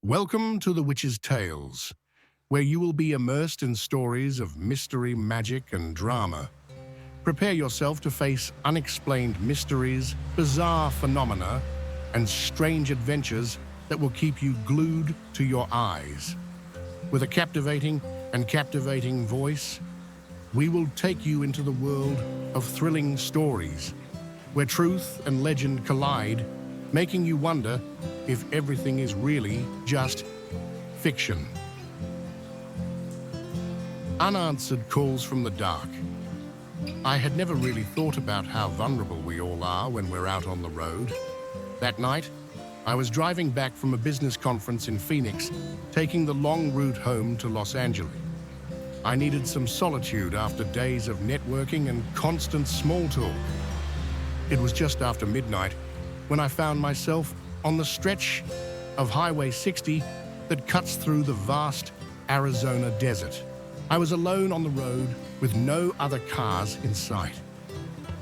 Welcome to The Witch's Tales, where you will be immersed in stories of mystery, magic, and drama. Prepare yourself to face unexplained mysteries, bizarre phenomena, and strange adventures that will keep you glued to your eyes. With a captivating voice, we will take you into the world of thrilling stories, where truth and legend collide, making you wonder if everything is really just fiction. Unanswered calls from the dark. I had never really thought about how vulnerable we all are when we're out on the road. That night, I was driving back from a business conference in Phoenix, taking the long route home to Los Angeles. I needed some solitude after days of networking and constant small talk. It was just after midnight when I found myself on the stretch of Highway 60 that cuts through the vast Arizona desert. I was alone on the road with no other cars in sight.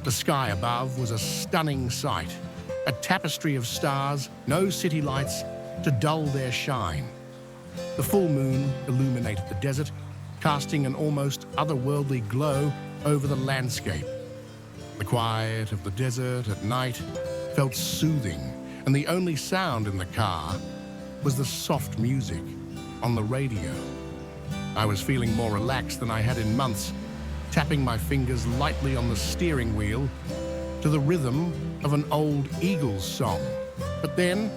The sky above was a stunning sight, a tapestry of stars, no city lights to dull their shine. The full moon illuminated the desert, casting an almost otherworldly glow over the landscape. The quiet of the desert at night felt soothing, and the only sound in the car was the soft music on the radio. I was feeling more relaxed than I had in months, tapping my fingers lightly on the steering wheel to the rhythm of an old Eagles song. But then,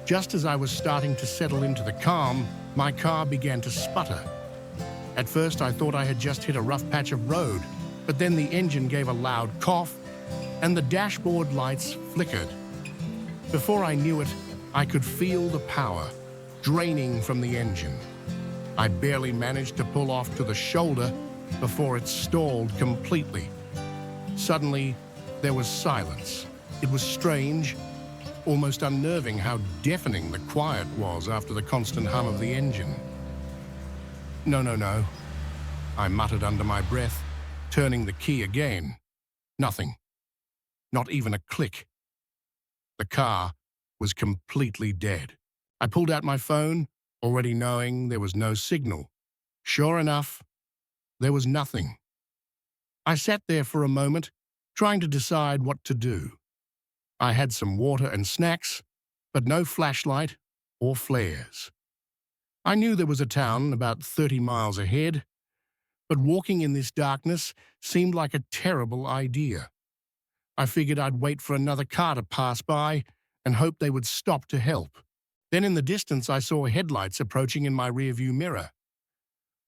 just as I was starting to settle into the calm, my car began to sputter. At first, I thought I had just hit a rough patch of road, but then the engine gave a loud cough, and the dashboard lights flickered. Before I knew it, I could feel the power draining from the engine. I barely managed to pull off to the shoulder before it stalled completely. Suddenly, there was silence. It was strange, almost unnerving how deafening the quiet was after the constant hum of the engine. No, I muttered under my breath, turning the key again. Nothing. Not even a click. The car was completely dead. I pulled out my phone, already knowing there was no signal. Sure enough, there was nothing. I sat there for a moment, trying to decide what to do. I had some water and snacks, but no flashlight or flares. I knew there was a town about 30 miles ahead, but walking in this darkness seemed like a terrible idea. I figured I'd wait for another car to pass by and hope they would stop to help. Then in the distance, I saw headlights approaching in my rearview mirror.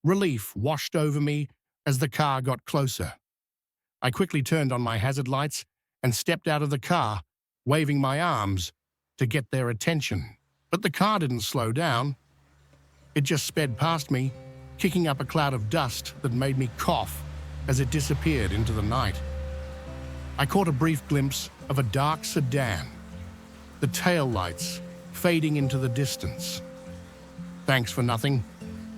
Relief washed over me as the car got closer. I quickly turned on my hazard lights and stepped out of the car, waving my arms to get their attention. But the car didn't slow down. It just sped past me, kicking up a cloud of dust that made me cough as it disappeared into the night. I caught a brief glimpse of a dark sedan, the tail lights fading into the distance. Thanks for nothing,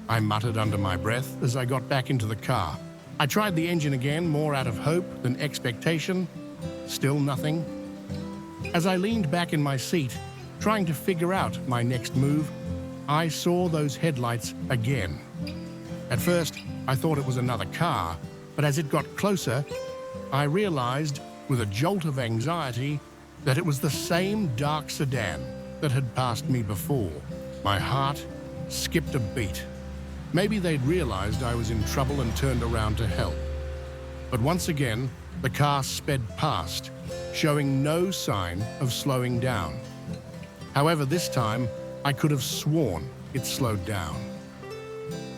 I muttered under my breath as I got back into the car. I tried the engine again, more out of hope than expectation. Still nothing. As I leaned back in my seat, trying to figure out my next move, I saw those headlights again. At first, I thought it was another car, but as it got closer, I realized, with a jolt of anxiety, that it was the same dark sedan that had passed me before. My heart skipped a beat. Maybe they'd realized I was in trouble and turned around to help. But once again, the car sped past, showing no sign of slowing down. However, this time, I could have sworn it slowed down.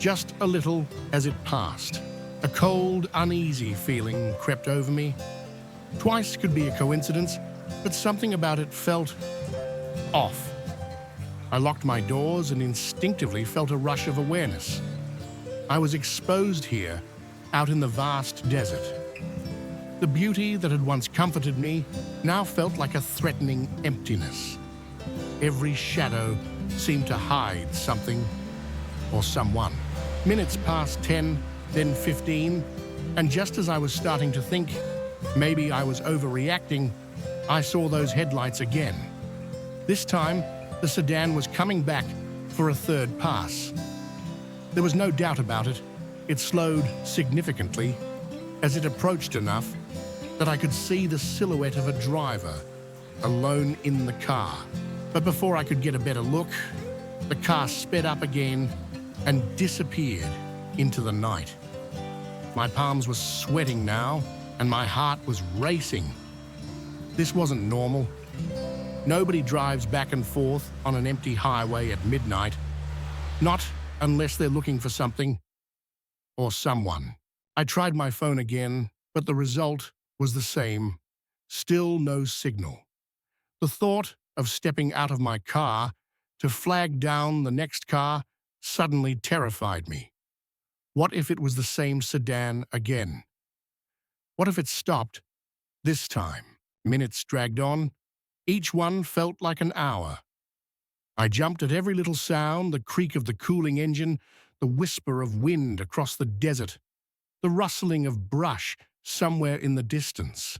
Just a little as it passed. A cold, uneasy feeling crept over me. Twice could be a coincidence, but something about it felt off. I locked my doors and instinctively felt a rush of awareness. I was exposed here, out in the vast desert. The beauty that had once comforted me now felt like a threatening emptiness. Every shadow seemed to hide something or someone. Minutes passed 10, then 15, and just as I was starting to think maybe I was overreacting, I saw those headlights again. This time, the sedan was coming back for a third pass. There was no doubt about it. It slowed significantly as it approached enough that I could see the silhouette of a driver alone in the car. But before I could get a better look, the car sped up again and disappeared into the night. My palms were sweating now, and my heart was racing. This wasn't normal. Nobody drives back and forth on an empty highway at midnight, not unless they're looking for something or someone. I tried my phone again, but the result was the same. Still no signal. The thought of stepping out of my car to flag down the next car suddenly terrified me. What if it was the same sedan again? What if it stopped this time? Minutes dragged on. Each one felt like an hour. I jumped at every little sound, the creak of the cooling engine, the whisper of wind across the desert, the rustling of brush somewhere in the distance.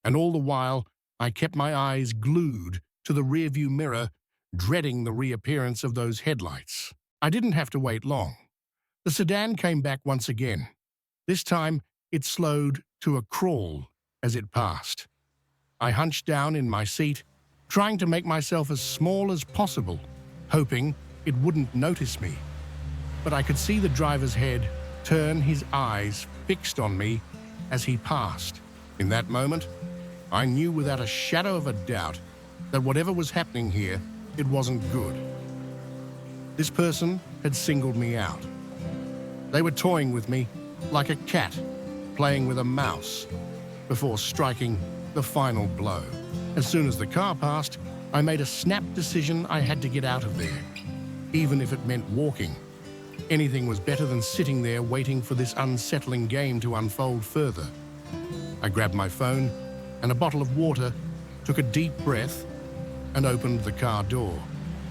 And all the while, I kept my eyes glued to the rearview mirror, dreading the reappearance of those headlights. I didn't have to wait long. The sedan came back once again. This time, it slowed to a crawl as it passed. I hunched down in my seat, trying to make myself as small as possible, hoping it wouldn't notice me. But I could see the driver's head turn, his eyes fixed on me as he passed. In that moment, I knew without a shadow of a doubt that whatever was happening here, it wasn't good. This person had singled me out. They were toying with me like a cat playing with a mouse before striking the final blow. As soon as the car passed, I made a snap decision. I had to get out of there, even if it meant walking. Anything was better than sitting there waiting for this unsettling game to unfold further. I grabbed my phone and a bottle of water, took a deep breath, and opened the car door.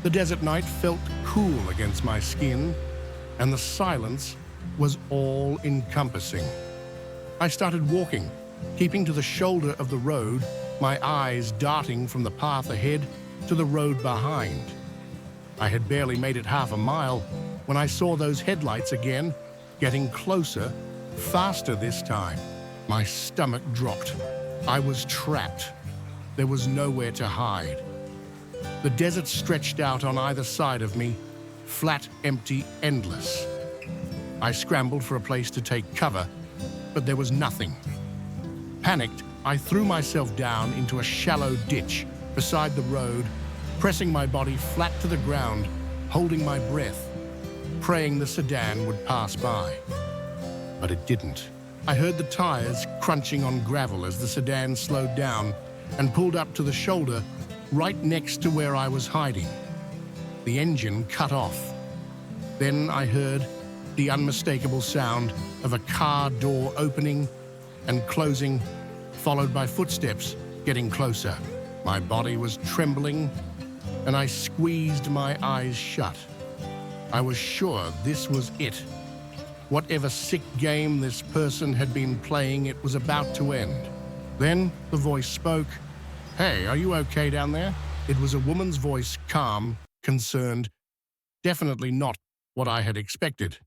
The desert night felt cool against my skin, and the silence was all-encompassing. I started walking, keeping to the shoulder of the road, my eyes darting from the path ahead to the road behind. I had barely made it half a mile when I saw those headlights again, getting closer, faster this time. My stomach dropped. I was trapped. There was nowhere to hide. The desert stretched out on either side of me, flat, empty, endless. I scrambled for a place to take cover, but there was nothing. Panicked, I threw myself down into a shallow ditch beside the road, pressing my body flat to the ground, holding my breath, praying the sedan would pass by. But it didn't. I heard the tires crunching on gravel as the sedan slowed down and pulled up to the shoulder right next to where I was hiding. The engine cut off. Then I heard the unmistakable sound of a car door opening and closing, followed by footsteps getting closer. My body was trembling, and I squeezed my eyes shut. I was sure this was it. Whatever sick game this person had been playing, it was about to end. Then the voice spoke. "Hey, are you okay down there?" It was a woman's voice, calm, concerned, definitely not what I had expected.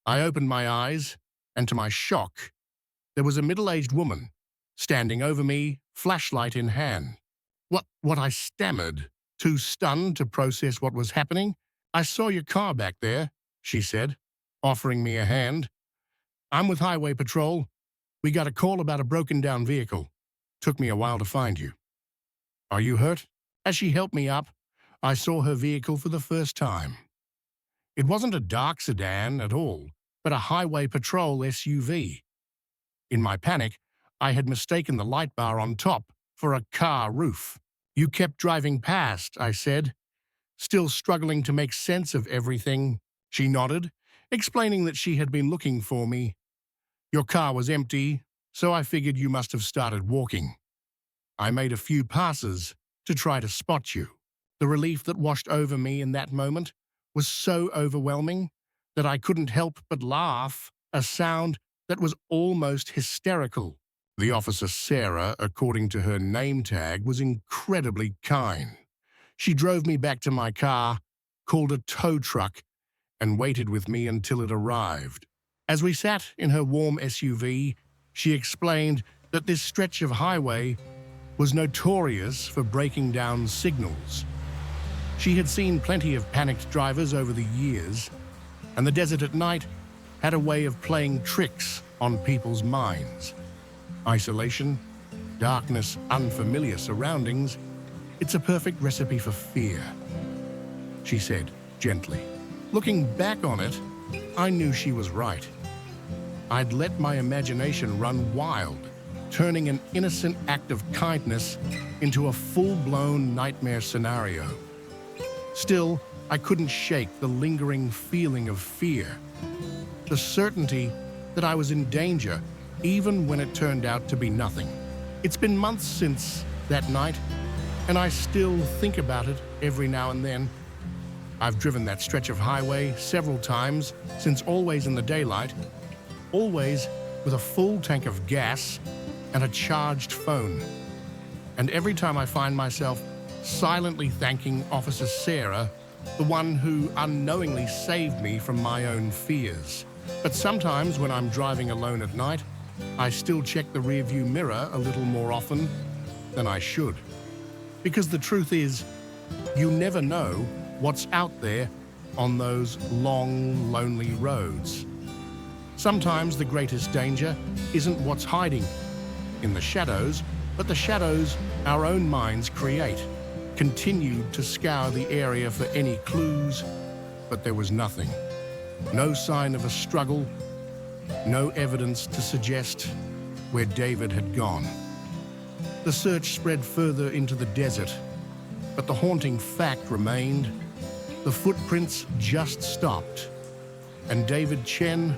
I opened my eyes, and to my shock, there was a middle-aged woman standing over me, flashlight in hand. What I stammered, too stunned to process what was happening. "I saw your car back there," she said, offering me a hand. "I'm with Highway Patrol. We got a call about a broken-down vehicle. Took me a while to find you. Are you hurt?" As she helped me up, I saw her vehicle for the first time. It wasn't a dark sedan at all, but a Highway Patrol SUV. In my panic, I had mistaken the light bar on top for a car roof. "You kept driving past," I said, still struggling to make sense of everything. She nodded, explaining that she had been looking for me. "Your car was empty, so I figured you must have started walking. I made a few passes to try to spot you." The relief that washed over me in that moment was so overwhelming that I couldn't help but laugh, a sound that was almost hysterical. The officer, Sarah, according to her name tag, was incredibly kind. She drove me back to my car, called a tow truck and waited with me until it arrived. As we sat in her warm SUV, she explained that this stretch of highway was notorious for breaking down signals. She had seen plenty of panicked drivers over the years, and the desert at night had a way of playing tricks on people's minds. Isolation, darkness, unfamiliar surroundings, it's a perfect recipe for fear, she said gently. Looking back on it, I knew she was right. I'd let my imagination run wild, turning an innocent act of kindness into a full-blown nightmare scenario. Still, I couldn't shake the lingering feeling of fear, the certainty that I was in danger, even when it turned out to be nothing. It's been months since that night, and I still think about it every now and then. I've driven that stretch of highway several times, since always in the daylight, always with a full tank of gas and a charged phone. And every time I find myself silently thanking Officer Sarah, the one who unknowingly saved me from my own fears. But sometimes when I'm driving alone at night, I still check the rearview mirror a little more often than I should. Because the truth is, you never know what's out there on those long, lonely roads. Sometimes the greatest danger isn't what's hiding in the shadows, but the shadows our own minds create. Continued to scour the area for any clues, but there was nothing. No sign of a struggle, no evidence to suggest where David had gone. The search spread further into the desert, but the haunting fact remained. The footprints just stopped, and David Chen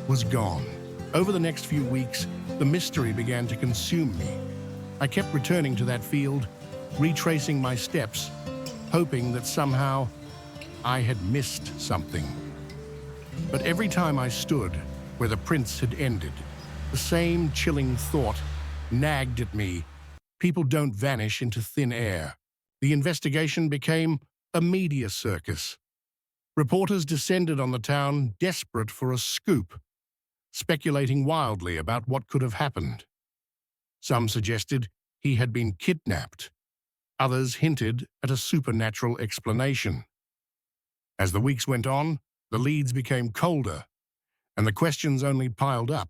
was gone. Over the next few weeks, the mystery began to consume me. I kept returning to that field, retracing my steps, hoping that somehow I had missed something. But every time I stood where the prints had ended, the same chilling thought nagged at me. People don't vanish into thin air. The investigation became a media circus. Reporters descended on the town, desperate for a scoop, speculating wildly about what could have happened. Some suggested he had been kidnapped. Others hinted at a supernatural explanation. As the weeks went on, the leads became colder, and the questions only piled up.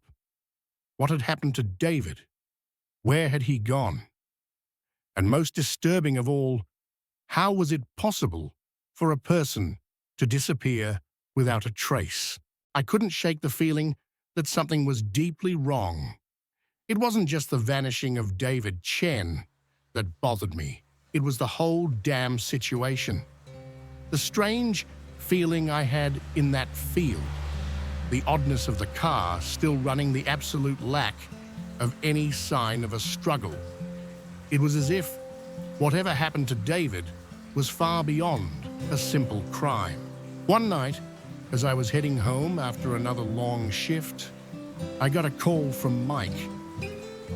What had happened to David? Where had he gone? And most disturbing of all, how was it possible for a person to disappear without a trace? I couldn't shake the feeling that something was deeply wrong. It wasn't just the vanishing of David Chen that bothered me. It was the whole damn situation. The strange feeling I had in that field, the oddness of the car still running, the absolute lack of any sign of a struggle. It was as if whatever happened to David was far beyond a simple crime. One night, as I was heading home after another long shift, I got a call from Mike.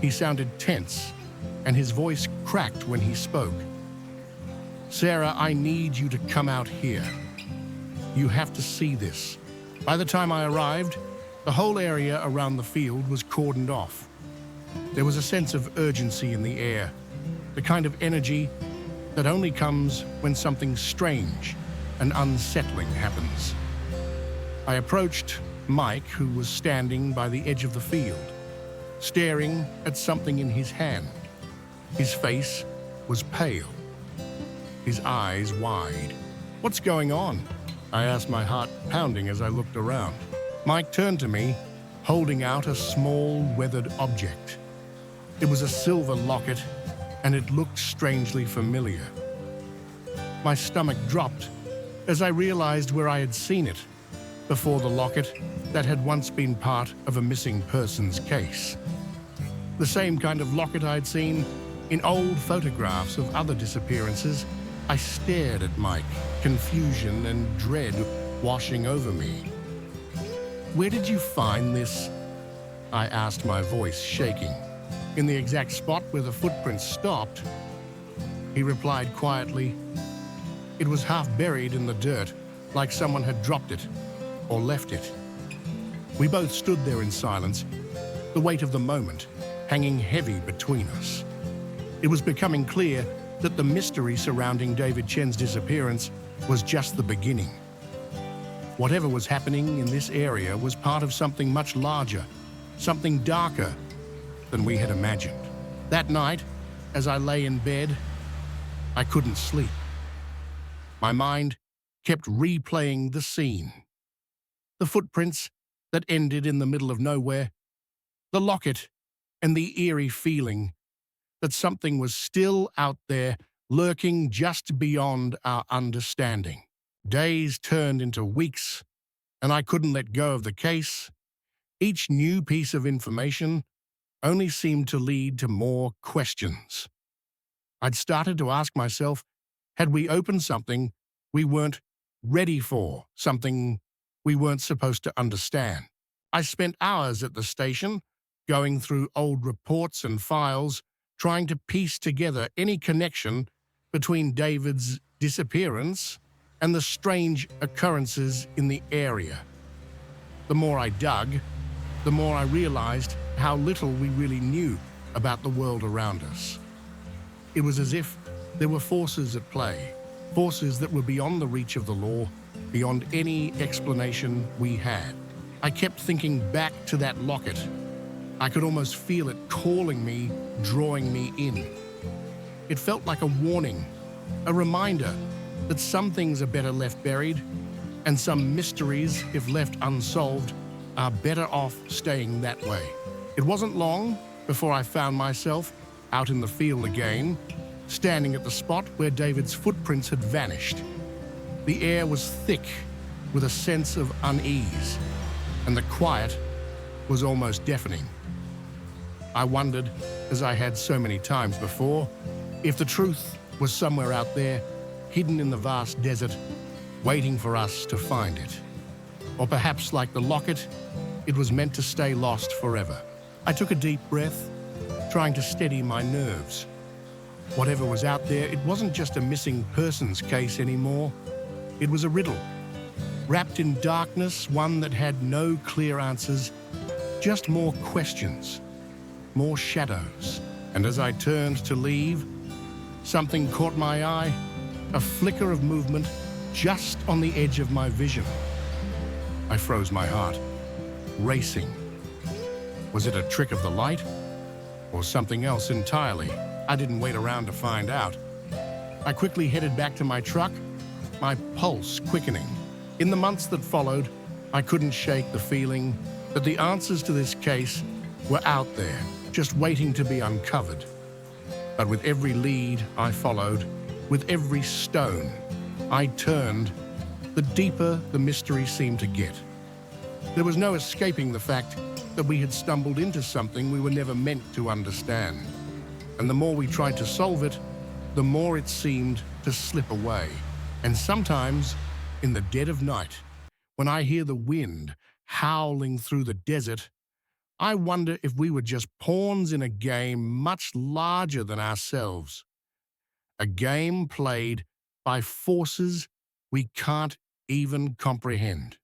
He sounded tense, and his voice cracked when he spoke. "Sarah, I need you to come out here. You have to see this." By the time I arrived, the whole area around the field was cordoned off. There was a sense of urgency in the air, the kind of energy that only comes when something strange and unsettling happens. I approached Mike, who was standing by the edge of the field, staring at something in his hand. His face was pale, his eyes wide. "What's going on?" I asked, my heart pounding as I looked around. Mike turned to me, holding out a small, weathered object. It was a silver locket, and it looked strangely familiar. My stomach dropped as I realized where I had seen it before, the locket that had once been part of a missing persons case. The same kind of locket I'd seen in old photographs of other disappearances. I stared at Mike, confusion and dread washing over me. "Where did you find this?" I asked, my voice shaking. "In the exact spot where the footprints stopped," he replied quietly. It was half buried in the dirt, like someone had dropped it or left it. We both stood there in silence, the weight of the moment hanging heavy between us. It was becoming clear that the mystery surrounding David Chen's disappearance was just the beginning. Whatever was happening in this area was part of something much larger, something darker than we had imagined. That night, as I lay in bed, I couldn't sleep. My mind kept replaying the scene. The footprints that ended in the middle of nowhere, the locket, and the eerie feeling that something was still out there lurking just beyond our understanding. Days turned into weeks, and I couldn't let go of the case. Each new piece of information only seemed to lead to more questions. I'd started to ask myself, had we opened something we weren't ready for, something we weren't supposed to understand? I spent hours at the station, going through old reports and files, trying to piece together any connection between David's disappearance and the strange occurrences in the area. The more I dug, the more I realized how little we really knew about the world around us. It was as if there were forces at play, forces that were beyond the reach of the law, beyond any explanation we had. I kept thinking back to that locket. I could almost feel it calling me, drawing me in. It felt like a warning, a reminder that some things are better left buried, and some mysteries, if left unsolved, are better off staying that way. It wasn't long before I found myself out in the field again, standing at the spot where David's footprints had vanished. The air was thick with a sense of unease, and the quiet was almost deafening. I wondered, as I had so many times before, if the truth was somewhere out there, hidden in the vast desert, waiting for us to find it. Or perhaps, like the locket, it was meant to stay lost forever. I took a deep breath, trying to steady my nerves. Whatever was out there, it wasn't just a missing persons case anymore. It was a riddle, wrapped in darkness, one that had no clear answers, just more questions, more shadows. And as I turned to leave, something caught my eye, a flicker of movement just on the edge of my vision. I froze my heart, racing. Was it a trick of the light, or something else entirely? I didn't wait around to find out. I quickly headed back to my truck, my pulse quickening. In the months that followed, I couldn't shake the feeling that the answers to this case were out there, just waiting to be uncovered. But with every lead I followed, with every stone I turned, the deeper the mystery seemed to get. There was no escaping the fact that we had stumbled into something we were never meant to understand. And the more we tried to solve it, the more it seemed to slip away. And sometimes, in the dead of night, when I hear the wind howling through the desert, I wonder if we were just pawns in a game much larger than ourselves. A game played by forces we can't even comprehend.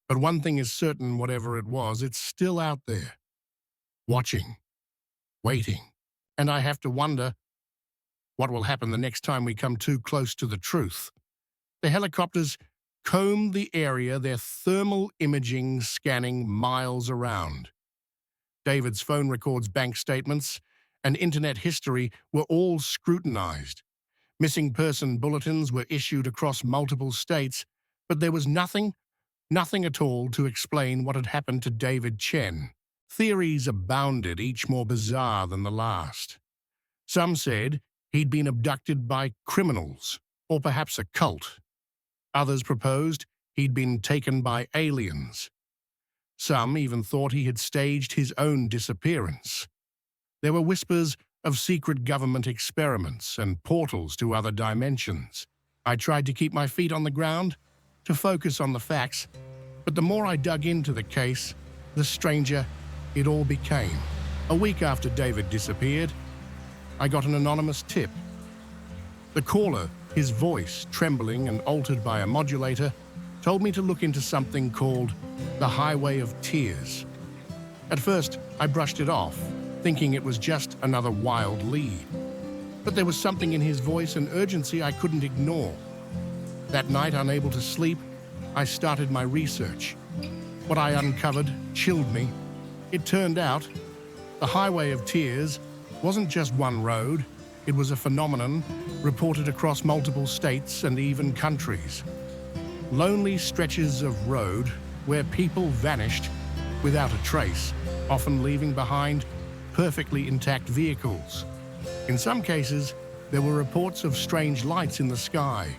But one thing is certain, whatever it was, it's still out there, watching, waiting. And I have to wonder what will happen the next time we come too close to the truth. The helicopters combed the area, their thermal imaging scanning miles around. David's phone records, bank statements, and internet history were all scrutinized. Missing person bulletins were issued across multiple states, but there was nothing at all to explain what had happened to David Chen. Theories abounded, each more bizarre than the last. Some said he'd been abducted by criminals, or perhaps a cult. Others proposed he'd been taken by aliens. Some even thought he had staged his own disappearance. There were whispers of secret government experiments and portals to other dimensions. I tried to keep my feet on the ground, to focus on the facts, but the more I dug into the case, the stranger it all became. A week after David disappeared, I got an anonymous tip. The caller His voice, trembling and altered by a modulator, told me to look into something called the Highway of Tears. At first, I brushed it off, thinking it was just another wild lead. But there was something in his voice and urgency I couldn't ignore. That night, unable to sleep, I started my research. What I uncovered chilled me. It turned out the Highway of Tears wasn't just one road. It was a phenomenon reported across multiple states and even countries. Lonely stretches of road where people vanished without a trace, often leaving behind perfectly intact vehicles. In some cases, there were reports of strange lights in the sky.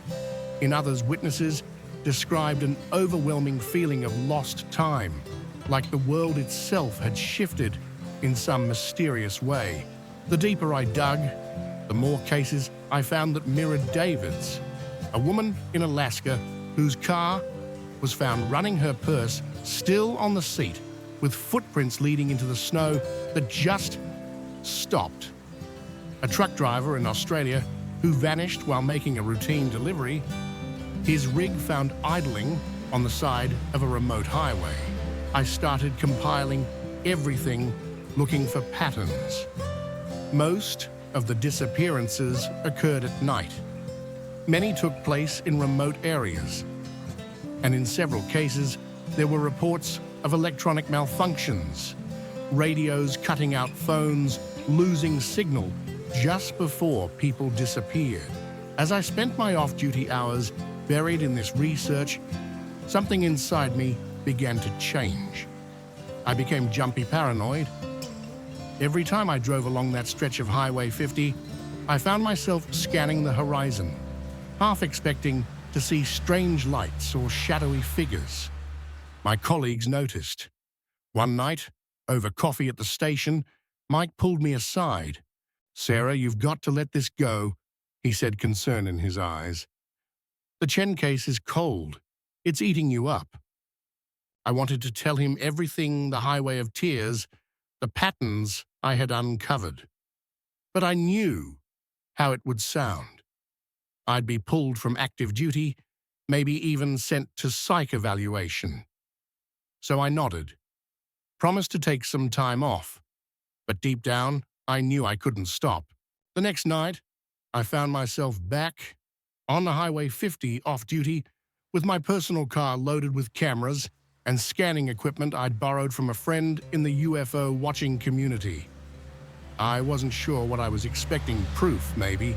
In others, witnesses described an overwhelming feeling of lost time, like the world itself had shifted in some mysterious way. The deeper I dug, the more cases I found that mirrored David's, a woman in Alaska whose car was found running her purse still on the seat with footprints leading into the snow that just stopped. A truck driver in Australia who vanished while making a routine delivery, his rig found idling on the side of a remote highway. I started compiling everything, looking for patterns. Most of the disappearances occurred at night. Many took place in remote areas, and in several cases, there were reports of electronic malfunctions, radios cutting out phones, losing signal just before people disappeared. As I spent my off-duty hours buried in this research, something inside me began to change. I became jumpy paranoid. Every time I drove along that stretch of Highway 50, I found myself scanning the horizon, half expecting to see strange lights or shadowy figures. My colleagues noticed. One night, over coffee at the station, Mike pulled me aside. "Sarah, you've got to let this go," he said, concern in his eyes. "The Chen case is cold. It's eating you up." I wanted to tell him everything, the Highway of Tears, the patterns I had uncovered. But I knew how it would sound. I'd be pulled from active duty, maybe even sent to psych evaluation. So I nodded, promised to take some time off, but deep down, I knew I couldn't stop. The next night, I found myself back on the Highway 50 off-duty with my personal car loaded with cameras and scanning equipment I'd borrowed from a friend in the UFO watching community. I wasn't sure what I was expecting, proof maybe,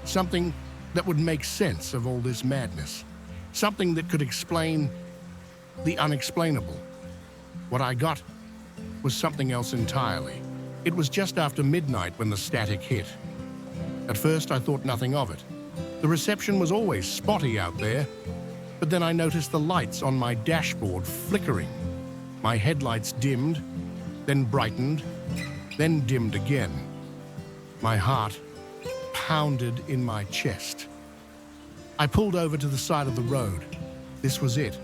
something that would make sense of all this madness, something that could explain the unexplainable. What I got was something else entirely. It was just after midnight when the static hit. At first, I thought nothing of it. The reception was always spotty out there, but then I noticed the lights on my dashboard flickering. My headlights dimmed, then brightened, then dimmed again. My heart pounded in my chest. I pulled over to the side of the road. This was it.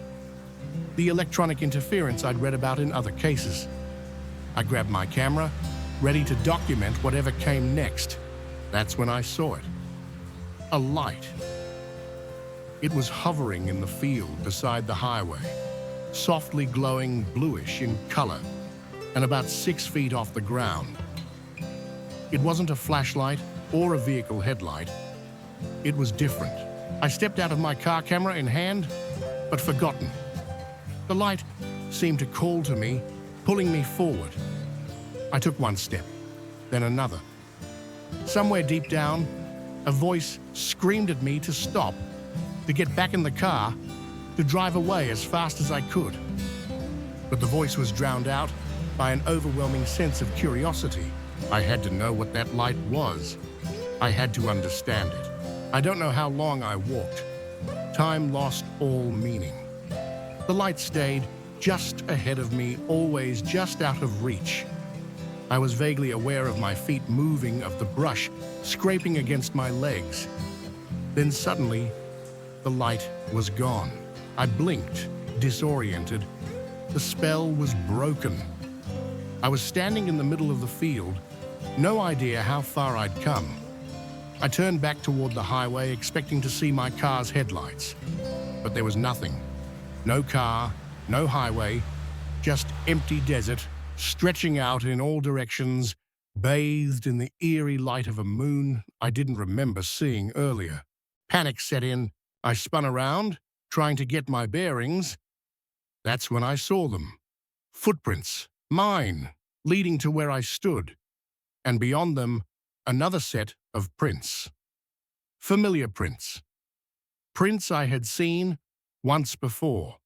The electronic interference I'd read about in other cases. I grabbed my camera, ready to document whatever came next. That's when I saw it. A light. It was hovering in the field beside the highway, softly glowing bluish in color, and about 6 feet off the ground. It wasn't a flashlight or a vehicle headlight. It was different. I stepped out of my car, camera in hand, but forgotten. The light seemed to call to me, pulling me forward. I took one step, then another. Somewhere deep down, a voice screamed at me to stop, to get back in the car, to drive away as fast as I could. But the voice was drowned out by an overwhelming sense of curiosity. I had to know what that light was. I had to understand it. I don't know how long I walked. Time lost all meaning. The light stayed just ahead of me, always just out of reach. I was vaguely aware of my feet moving, of the brush scraping against my legs. Then suddenly, the light was gone. I blinked, disoriented. The spell was broken. I was standing in the middle of the field, no idea how far I'd come. I turned back toward the highway, expecting to see my car's headlights. But there was nothing. No car, no highway, just empty desert, stretching out in all directions, bathed in the eerie light of a moon I didn't remember seeing earlier. Panic set in. I spun around, trying to get my bearings. That's when I saw them. Footprints, mine, leading to where I stood, and beyond them, another set of prints. Familiar prints. Prints I had seen once before.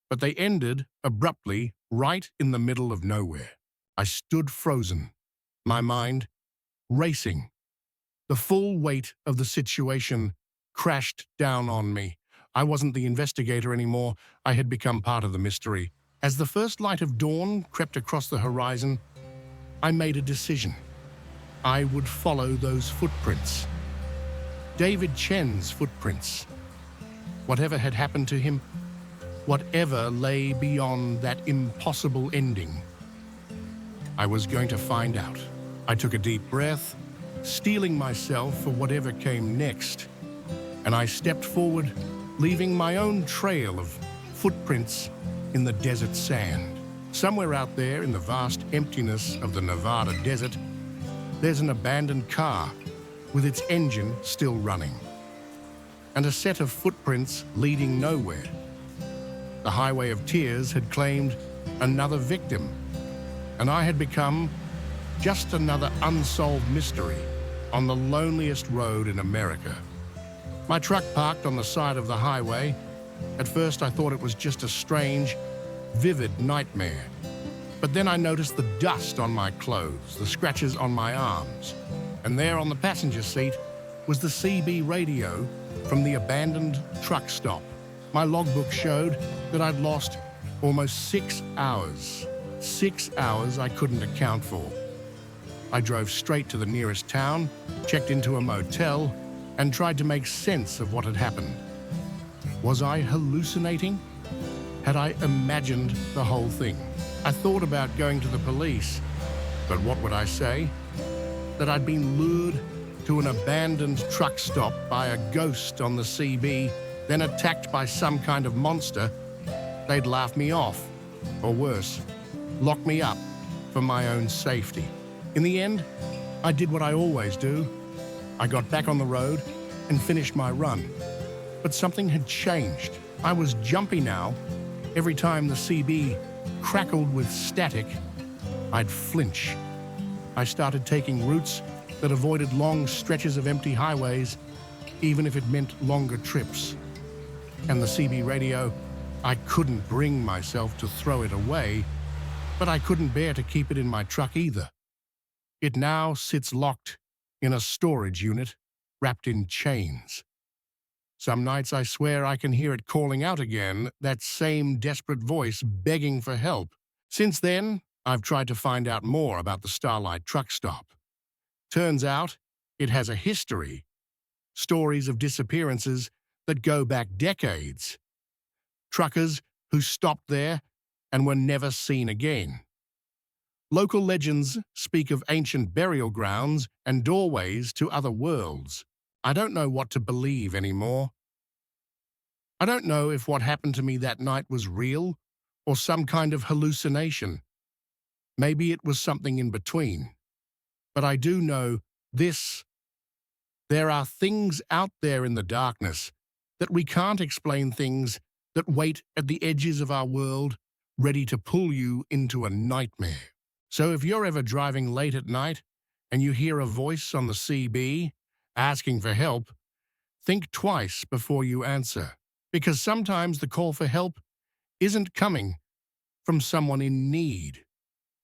But they ended abruptly right in the middle of nowhere. I stood frozen, my mind racing. The full weight of the situation crashed down on me. I wasn't the investigator anymore. I had become part of the mystery. As the first light of dawn crept across the horizon, I made a decision. I would follow those footprints. David Chen's footprints. Whatever had happened to him, whatever lay beyond that impossible ending, I was going to find out. I took a deep breath, steeling myself for whatever came next, and I stepped forward, leaving my own trail of footprints in the desert sand. Somewhere out there in the vast emptiness of the Nevada desert, there's an abandoned car with its engine still running, and a set of footprints leading nowhere. The Highway of Tears had claimed another victim, and I had become just another unsolved mystery on the loneliest road in America. My truck parked on the side of the highway. At first I thought it was just a strange, vivid nightmare. But then I noticed the dust on my clothes, the scratches on my arms, and there on the passenger seat was the CB radio from the abandoned truck stop. My logbook showed that I'd lost almost 6 hours. 6 hours I couldn't account for. I drove straight to the nearest town, checked into a motel, and tried to make sense of what had happened. Was I hallucinating? Had I imagined the whole thing? I thought about going to the police, but what would I say? That I'd been lured to an abandoned truck stop by a ghost on the CB, then attacked by some kind of monster. They'd laugh me off, or worse, lock me up for my own safety. In the end, I did what I always do. I got back on the road and finished my run. But something had changed. I was jumpy now. Every time the CB crackled with static, I'd flinch. I started taking routes that avoided long stretches of empty highways, even if it meant longer trips. And the CB radio, I couldn't bring myself to throw it away, but I couldn't bear to keep it in my truck either. It now sits locked in a storage unit, wrapped in chains. Some nights I swear I can hear it calling out again, that same desperate voice begging for help. Since then, I've tried to find out more about the Starlight truck stop. Turns out, it has a history. Stories of disappearances that go back decades. Truckers who stopped there and were never seen again. Local legends speak of ancient burial grounds and doorways to other worlds. I don't know what to believe anymore. I don't know if what happened to me that night was real or some kind of hallucination. Maybe it was something in between. But I do know this. There are things out there in the darkness that we can't explain, things that wait at the edges of our world, ready to pull you into a nightmare. So if you're ever driving late at night and you hear a voice on the CB asking for help, think twice before you answer, because sometimes the call for help isn't coming from someone in need.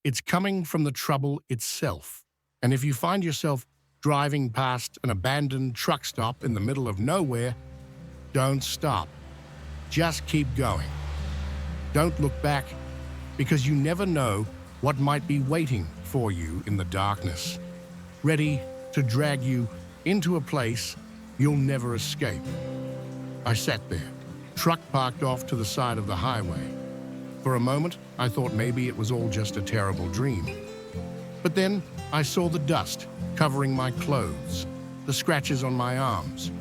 It's coming from the trouble itself. And if you find yourself driving past an abandoned truck stop in the middle of nowhere, don't stop. Just keep going. Don't look back, because you never know what might be waiting for you in the darkness, ready to drag you into a place you'll never escape. I sat there, truck parked off to the side of the highway. For a moment, I thought maybe it was all just a terrible dream. But then I saw the dust covering my clothes, the scratches on my arms,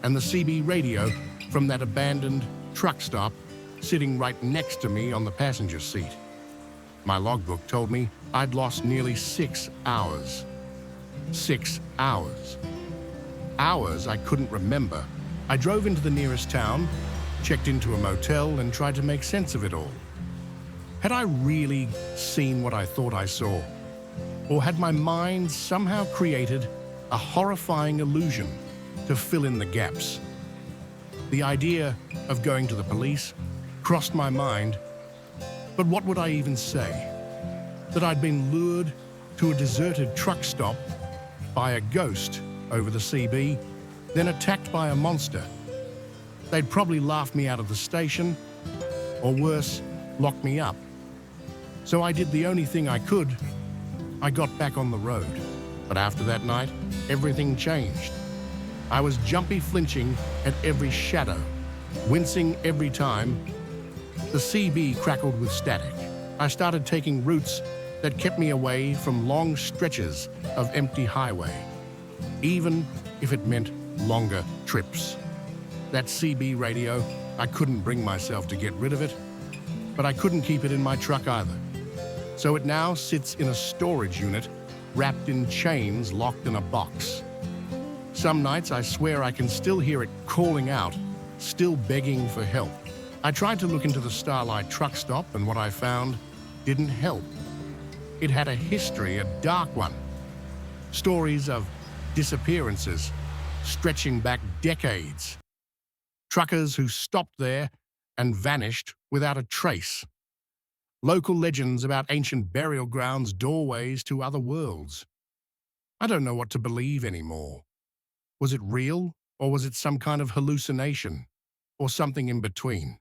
and the CB radio from that abandoned truck stop sitting right next to me on the passenger seat. My logbook told me I'd lost nearly 6 hours. 6 hours. Hours I couldn't remember. I drove into the nearest town, checked into a motel, and tried to make sense of it all. Had I really seen what I thought I saw? Or had my mind somehow created a horrifying illusion to fill in the gaps? The idea of going to the police crossed my mind, but what would I even say? That I'd been lured to a deserted truck stop by a ghost over the CB, then attacked by a monster. They'd probably laugh me out of the station, or worse, lock me up. So I did the only thing I could. I got back on the road. But after that night, everything changed. I was jumpy flinching at every shadow, wincing every time the CB crackled with static. I started taking routes that kept me away from long stretches of empty highway, even if it meant longer trips. That CB radio, I couldn't bring myself to get rid of it, but I couldn't keep it in my truck either. So it now sits in a storage unit, wrapped in chains, locked in a box. Some nights I swear I can still hear it calling out, still begging for help. I tried to look into the Starlight truck stop, and what I found didn't help. It had a history, a dark one. Stories of disappearances stretching back decades. Truckers who stopped there and vanished without a trace. Local legends about ancient burial grounds, doorways to other worlds. I don't know what to believe anymore. Was it real, or was it some kind of hallucination, or something in between?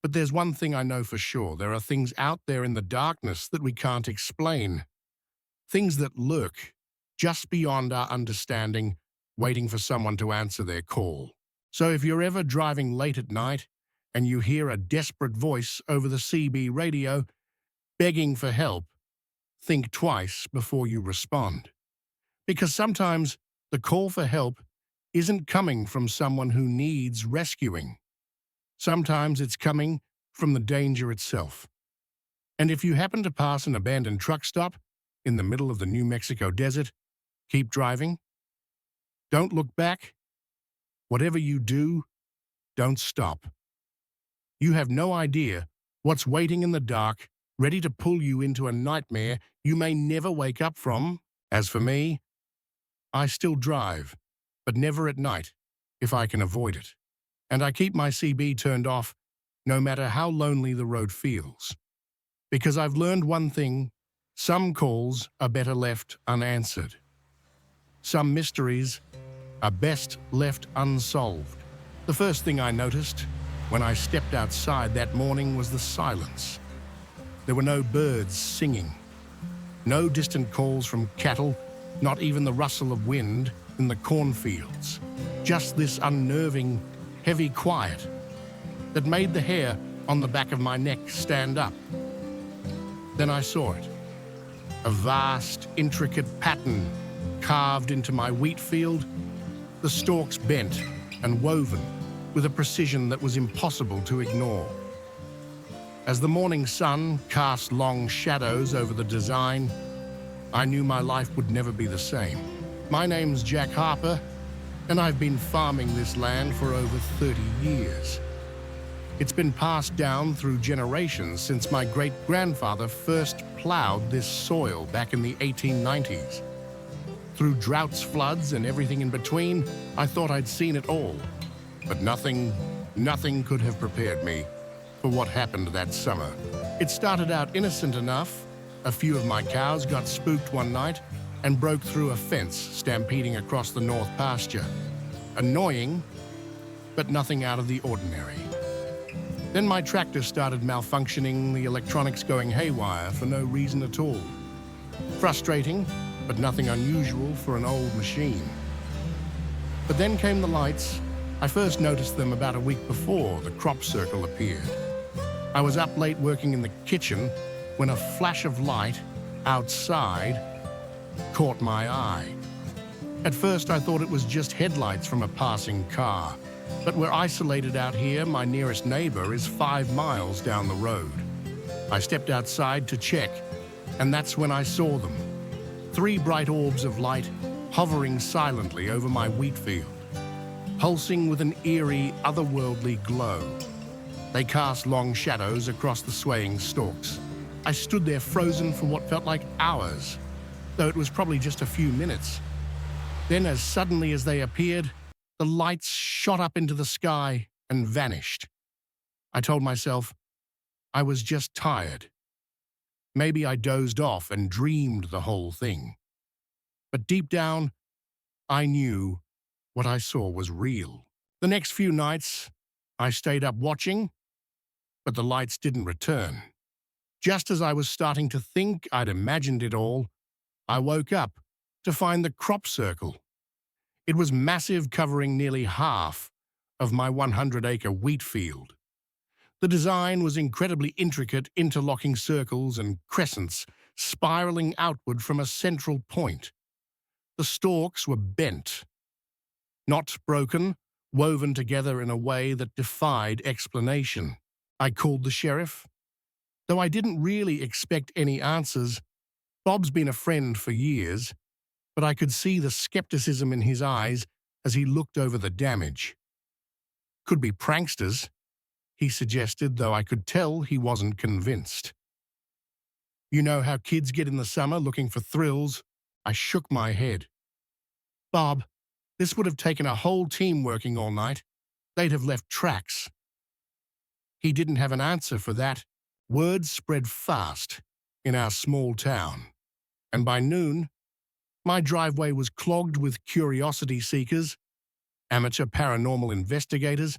But there's one thing I know for sure. There are things out there in the darkness that we can't explain. Things that lurk just beyond our understanding, waiting for someone to answer their call. So if you're ever driving late at night and you hear a desperate voice over the CB radio begging for help, think twice before you respond. Because sometimes the call for help isn't coming from someone who needs rescuing. Sometimes it's coming from the danger itself. And if you happen to pass an abandoned truck stop in the middle of the New Mexico desert, keep driving. Don't look back. Whatever you do, don't stop. You have no idea what's waiting in the dark, ready to pull you into a nightmare you may never wake up from. As for me, I still drive, but never at night, if I can avoid it. And I keep my CB turned off, no matter how lonely the road feels. Because I've learned one thing: some calls are better left unanswered. Some mysteries are best left unsolved. The first thing I noticed when I stepped outside that morning was the silence. There were no birds singing, no distant calls from cattle, not even the rustle of wind in the cornfields. Just this unnerving, heavy quiet that made the hair on the back of my neck stand up. Then I saw it. A vast, intricate pattern carved into my wheat field, the stalks bent and woven with a precision that was impossible to ignore. As the morning sun cast long shadows over the design, I knew my life would never be the same. My name's Jack Harper, and I've been farming this land for over 30 years. It's been passed down through generations since my great-grandfather first plowed this soil back in the 1890s. Through droughts, floods, and everything in between, I thought I'd seen it all. But nothing could have prepared me for what happened that summer. It started out innocent enough. A few of my cows got spooked one night and broke through a fence, stampeding across the north pasture. Annoying, but nothing out of the ordinary. Then my tractor started malfunctioning, the electronics going haywire for no reason at all. Frustrating, but nothing unusual for an old machine. But then came the lights. I first noticed them about a week before the crop circle appeared. I was up late working in the kitchen when a flash of light outside caught my eye. At first, I thought it was just headlights from a passing car, but we're isolated out here. My nearest neighbor is 5 miles down the road. I stepped outside to check, and that's when I saw them. 3 bright orbs of light hovering silently over my wheat field, pulsing with an eerie, otherworldly glow. They cast long shadows across the swaying stalks. I stood there frozen for what felt like hours, though it was probably just a few minutes. Then, as suddenly as they appeared, the lights shot up into the sky and vanished. I told myself I was just tired. Maybe I dozed off and dreamed the whole thing. But deep down, I knew what I saw was real. The next few nights, I stayed up watching, but the lights didn't return. Just as I was starting to think I'd imagined it all, I woke up to find the crop circle. It was massive, covering nearly half of my 100-acre wheat field. The design was incredibly intricate, interlocking circles and crescents spiraling outward from a central point. The stalks were bent, not broken, woven together in a way that defied explanation. I called the sheriff. Though I didn't really expect any answers, Bob's been a friend for years, but I could see the skepticism in his eyes as he looked over the damage. Could be pranksters, he suggested, though I could tell he wasn't convinced. You know how kids get in the summer looking for thrills? I shook my head. Bob, this would have taken a whole team working all night. They'd have left tracks. He didn't have an answer for that. Word spread fast in our small town, and by noon, my driveway was clogged with curiosity seekers, amateur paranormal investigators,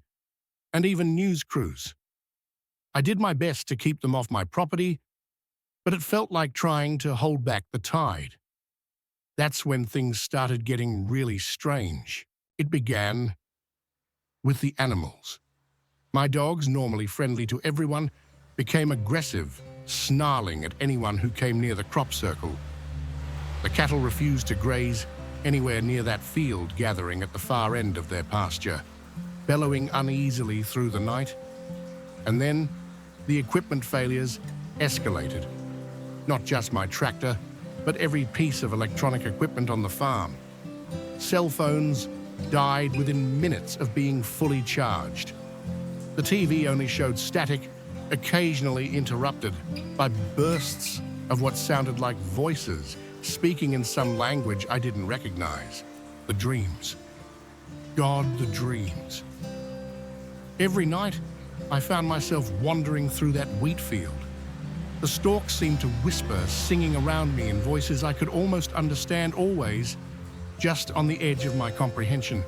and even news crews. I did my best to keep them off my property, but it felt like trying to hold back the tide. That's when things started getting really strange. It began with the animals. My dogs, normally friendly to everyone, became aggressive, snarling at anyone who came near the crop circle. The cattle refused to graze anywhere near that field gathering at the far end of their pasture, bellowing uneasily through the night. And then the equipment failures escalated. Not just my tractor, but every piece of electronic equipment on the farm. Cell phones died within minutes of being fully charged. The TV only showed static, occasionally interrupted by bursts of what sounded like voices speaking in some language I didn't recognize. The dreams. God, the dreams. Every night, I found myself wandering through that wheat field. The stalks seemed to whisper, singing around me in voices I could almost understand, always just on the edge of my comprehension.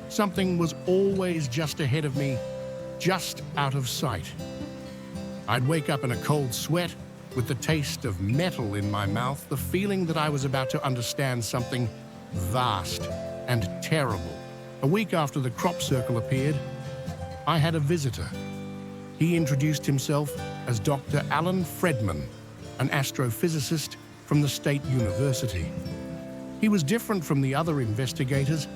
Something was always just ahead of me, just out of sight. I'd wake up in a cold sweat, with the taste of metal in my mouth, the feeling that I was about to understand something vast and terrible. A week after the crop circle appeared, I had a visitor. He introduced himself as Dr. Alan Fredman, an astrophysicist from the State University. He was different from the other investigators,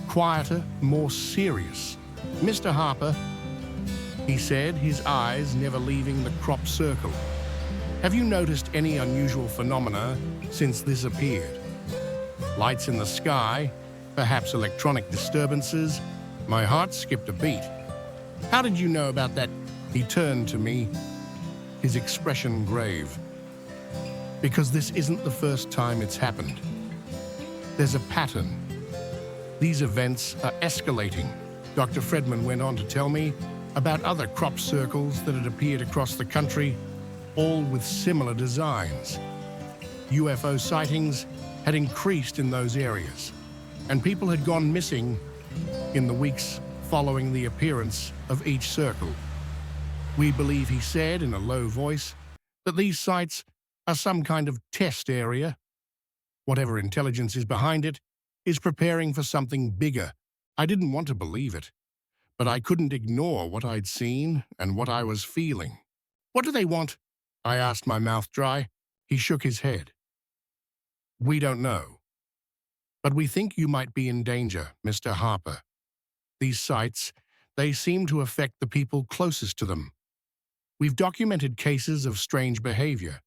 quieter, more serious. Mr. Harper, he said, his eyes never leaving the crop circle. Have you noticed any unusual phenomena since this appeared? Lights in the sky, perhaps electronic disturbances? My heart skipped a beat. How did you know about that? He turned to me, his expression grave. Because this isn't the first time it's happened. There's a pattern. These events are escalating. Dr. Fredman went on to tell me about other crop circles that had appeared across the country, all with similar designs. UFO sightings had increased in those areas, and people had gone missing in the weeks following the appearance of each circle. We believe, he said in a low voice, that these sites are some kind of test area. Whatever intelligence is behind it is preparing for something bigger. I didn't want to believe it, but I couldn't ignore what I'd seen and what I was feeling. What do they want? I asked, my mouth dry. He shook his head. We don't know. But we think you might be in danger, Mr. Harper. These sights, they seem to affect the people closest to them. We've documented cases of strange behavior,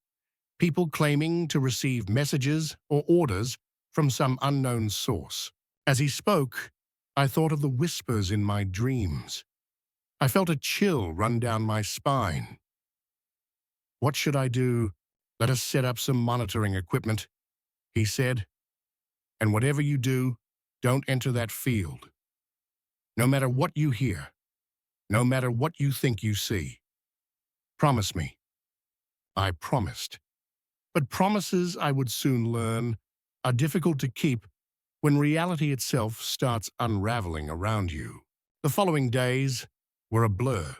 people claiming to receive messages or orders from some unknown source. As he spoke, I thought of the whispers in my dreams. I felt a chill run down my spine. What should I do? Let us set up some monitoring equipment, he said. And whatever you do, don't enter that field. No matter what you hear, no matter what you think you see. Promise me. I promised. But promises, I would soon learn, are difficult to keep when reality itself starts unraveling around you. The following days were a blur.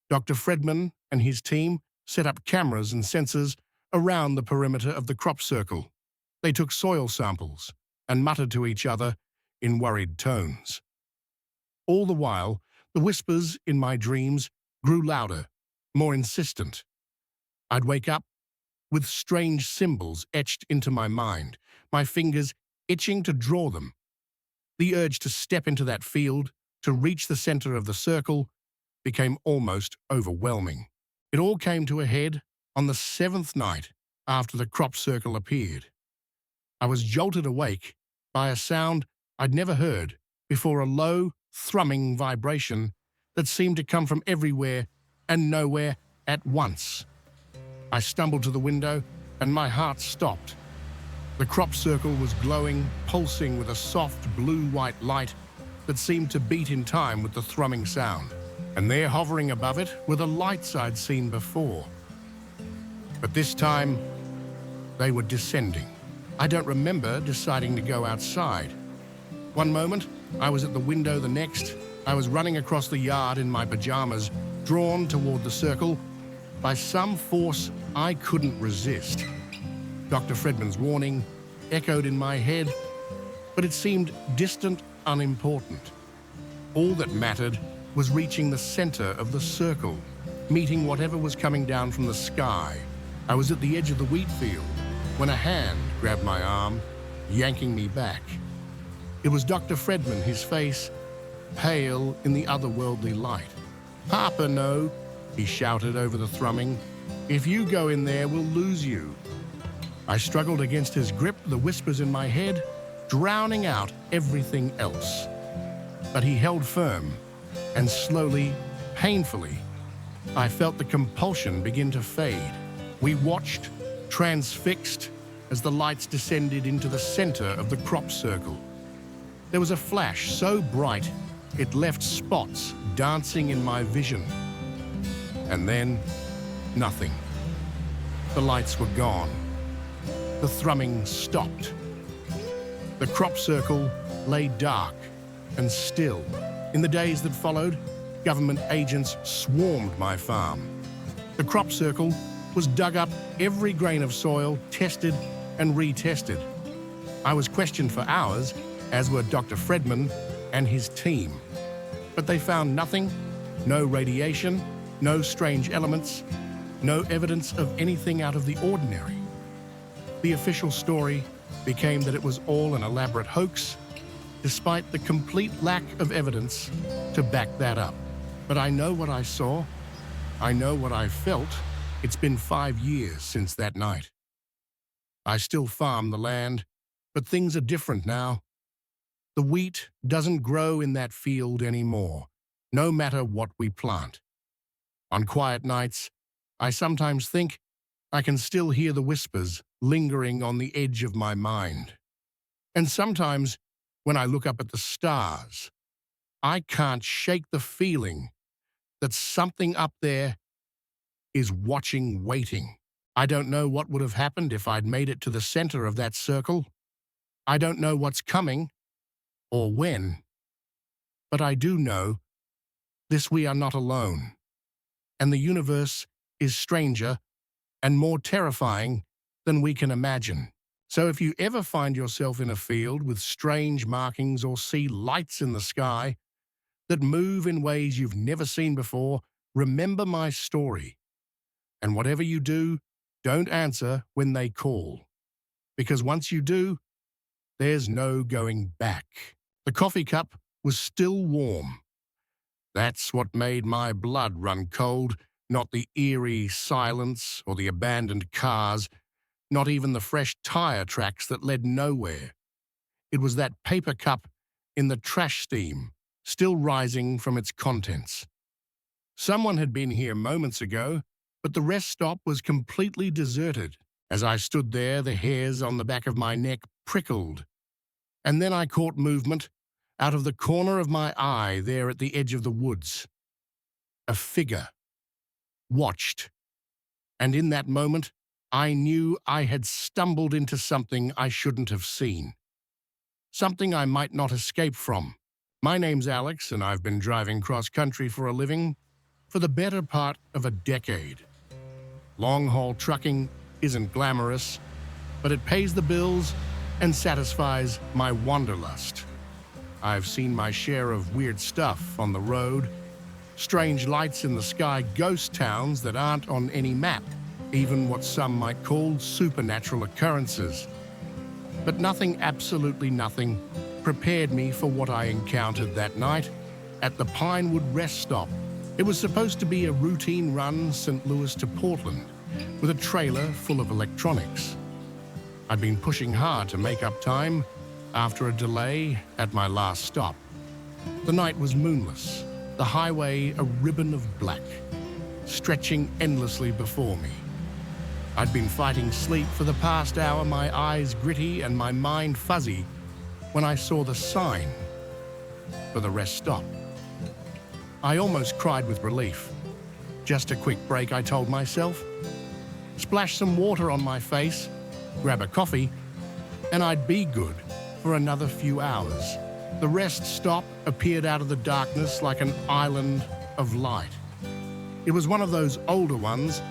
Dr. Fredman and his team set up cameras and sensors around the perimeter of the crop circle. They took soil samples and muttered to each other in worried tones. All the while, the whispers in my dreams grew louder, more insistent. I'd wake up with strange symbols etched into my mind, my fingers itching to draw them. The urge to step into that field, to reach the center of the circle, became almost overwhelming. It all came to a head on the 7th night after the crop circle appeared. I was jolted awake by a sound I'd never heard before, a low, thrumming vibration that seemed to come from everywhere and nowhere at once. I stumbled to the window and my heart stopped. The crop circle was glowing, pulsing with a soft blue-white light that seemed to beat in time with the thrumming sound. And there, hovering above it, were the lights I'd seen before. But this time, they were descending. I don't remember deciding to go outside. One moment, I was at the window, the next, I was running across the yard in my pajamas, drawn toward the circle by some force I couldn't resist. Dr. Fredman's warning echoed in my head, but it seemed distant, unimportant. All that mattered was reaching the center of the circle, meeting whatever was coming down from the sky. I was at the edge of the wheat field when a hand grabbed my arm, yanking me back. It was Dr. Fredman, his face pale in the otherworldly light. "Harper, no," he shouted over the thrumming. "If you go in there, we'll lose you." I struggled against his grip, the whispers in my head drowning out everything else. But he held firm, and slowly, painfully, I felt the compulsion begin to fade. We watched, transfixed, as the lights descended into the center of the crop circle. There was a flash so bright it left spots dancing in my vision. And then, nothing. The lights were gone. The thrumming stopped. The crop circle lay dark and still. In the days that followed, government agents swarmed my farm. The crop circle was dug up, every grain of soil tested and retested. I was questioned for hours, as were Dr. Fredman and his team. But they found nothing, no radiation, no strange elements, no evidence of anything out of the ordinary. The official story became that it was all an elaborate hoax, despite the complete lack of evidence to back that up. But I know what I saw. I know what I felt. It's been 5 years since that night. I still farm the land, but things are different now. The wheat doesn't grow in that field anymore, no matter what we plant. On quiet nights, I sometimes think I can still hear the whispers lingering on the edge of my mind. And sometimes, when I look up at the stars, I can't shake the feeling that something up there is watching, waiting. I don't know what would have happened if I'd made it to the center of that circle. I don't know what's coming or when. But I do know this: we are not alone. And the universe is stranger and more terrifying than we can imagine. So if you ever find yourself in a field with strange markings or see lights in the sky that move in ways you've never seen before, remember my story. And whatever you do, don't answer when they call. Because once you do, There's no going back. The coffee cup was still warm. That's what made my blood run cold, not the eerie silence or the abandoned cars, not even the fresh tire tracks that led nowhere. It was that paper cup in the trash steam, still rising from its contents. Someone had been here moments ago, but the rest stop was completely deserted. As I stood there, the hairs on the back of my neck prickled. And then I caught movement out of the corner of my eye there at the edge of the woods. A figure. Watched. And in that moment, I knew I had stumbled into something I shouldn't have seen. Something I might not escape from. My name's Alex, and I've been driving cross-country for a living for the better part of a decade. Long-haul trucking isn't glamorous, but it pays the bills and satisfies my wanderlust. I've seen my share of weird stuff on the road, strange lights in the sky, ghost towns that aren't on any map, even what some might call supernatural occurrences. But nothing, absolutely nothing, prepared me for what I encountered that night at the Pinewood rest stop. It was supposed to be a routine run St. Louis to Portland, with a trailer full of electronics. I'd been pushing hard to make up time after a delay at my last stop. The night was moonless, the highway a ribbon of black, stretching endlessly before me. I'd been fighting sleep for the past hour, my eyes gritty and my mind fuzzy, when I saw the sign for the rest stop. I almost cried with relief. Just a quick break, I told myself. Splash some water on my face, grab a coffee, and I'd be good for another few hours. The rest stop appeared out of the darkness like an island of light. It was one of those older ones,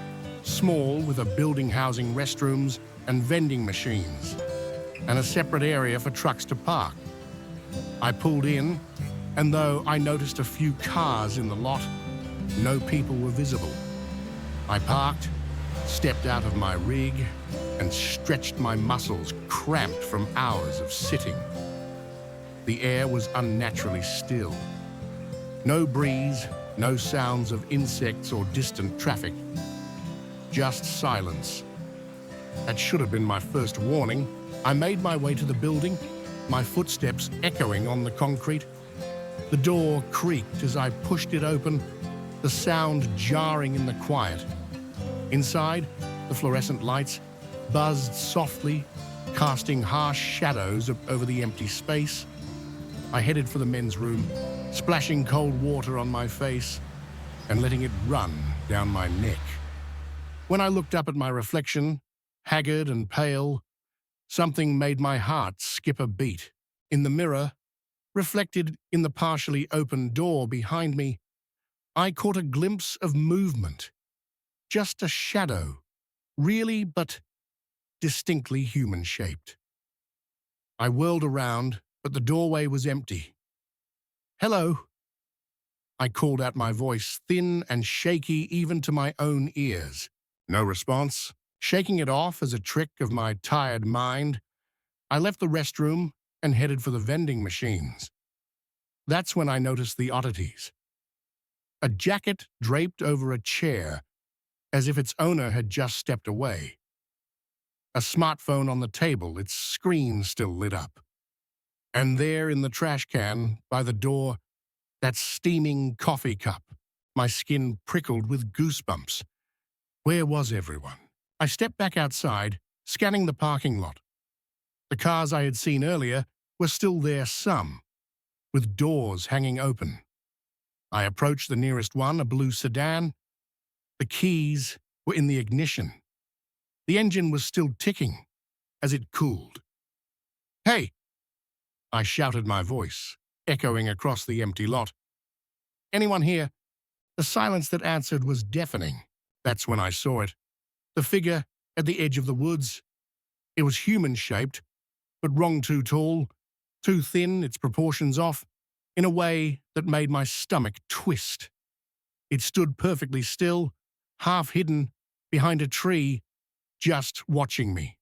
small, with a building housing restrooms and vending machines, and a separate area for trucks to park. I pulled in, and though I noticed a few cars in the lot, no people were visible. I parked, stepped out of my rig, and stretched my muscles, cramped from hours of sitting. The air was unnaturally still. No breeze, no sounds of insects or distant traffic. Just silence. That should have been my first warning. I made my way to the building, my footsteps echoing on the concrete. The door creaked as I pushed it open, the sound jarring in the quiet. Inside, the fluorescent lights buzzed softly, casting harsh shadows over the empty space. I headed for the men's room, splashing cold water on my face and letting it run down my neck. When I looked up at my reflection, haggard and pale, something made my heart skip a beat. In the mirror, reflected in the partially open door behind me, I caught a glimpse of movement. Just a shadow, really but distinctly human-shaped. I whirled around, but the doorway was empty. "Hello," I called out, my voice thin and shaky even to my own ears. No response. Shaking it off as a trick of my tired mind, I left the restroom and headed for the vending machines. That's when I noticed the oddities. A jacket draped over a chair, as if its owner had just stepped away. A smartphone on the table, its screen still lit up. And there in the trash can, by the door, that steaming coffee cup, my skin prickled with goosebumps. Where was everyone? I stepped back outside, scanning the parking lot. The cars I had seen earlier were still there, some, with doors hanging open. I approached the nearest one, a blue sedan. The keys were in the ignition. The engine was still ticking as it cooled. "Hey!" I shouted, my voice echoing across the empty lot. "Anyone here?" The silence that answered was deafening. That's when I saw it. The figure at the edge of the woods. It was human-shaped, but wrong too tall, too thin, its proportions off, in a way that made my stomach twist. It stood perfectly still, half hidden behind a tree, just watching me.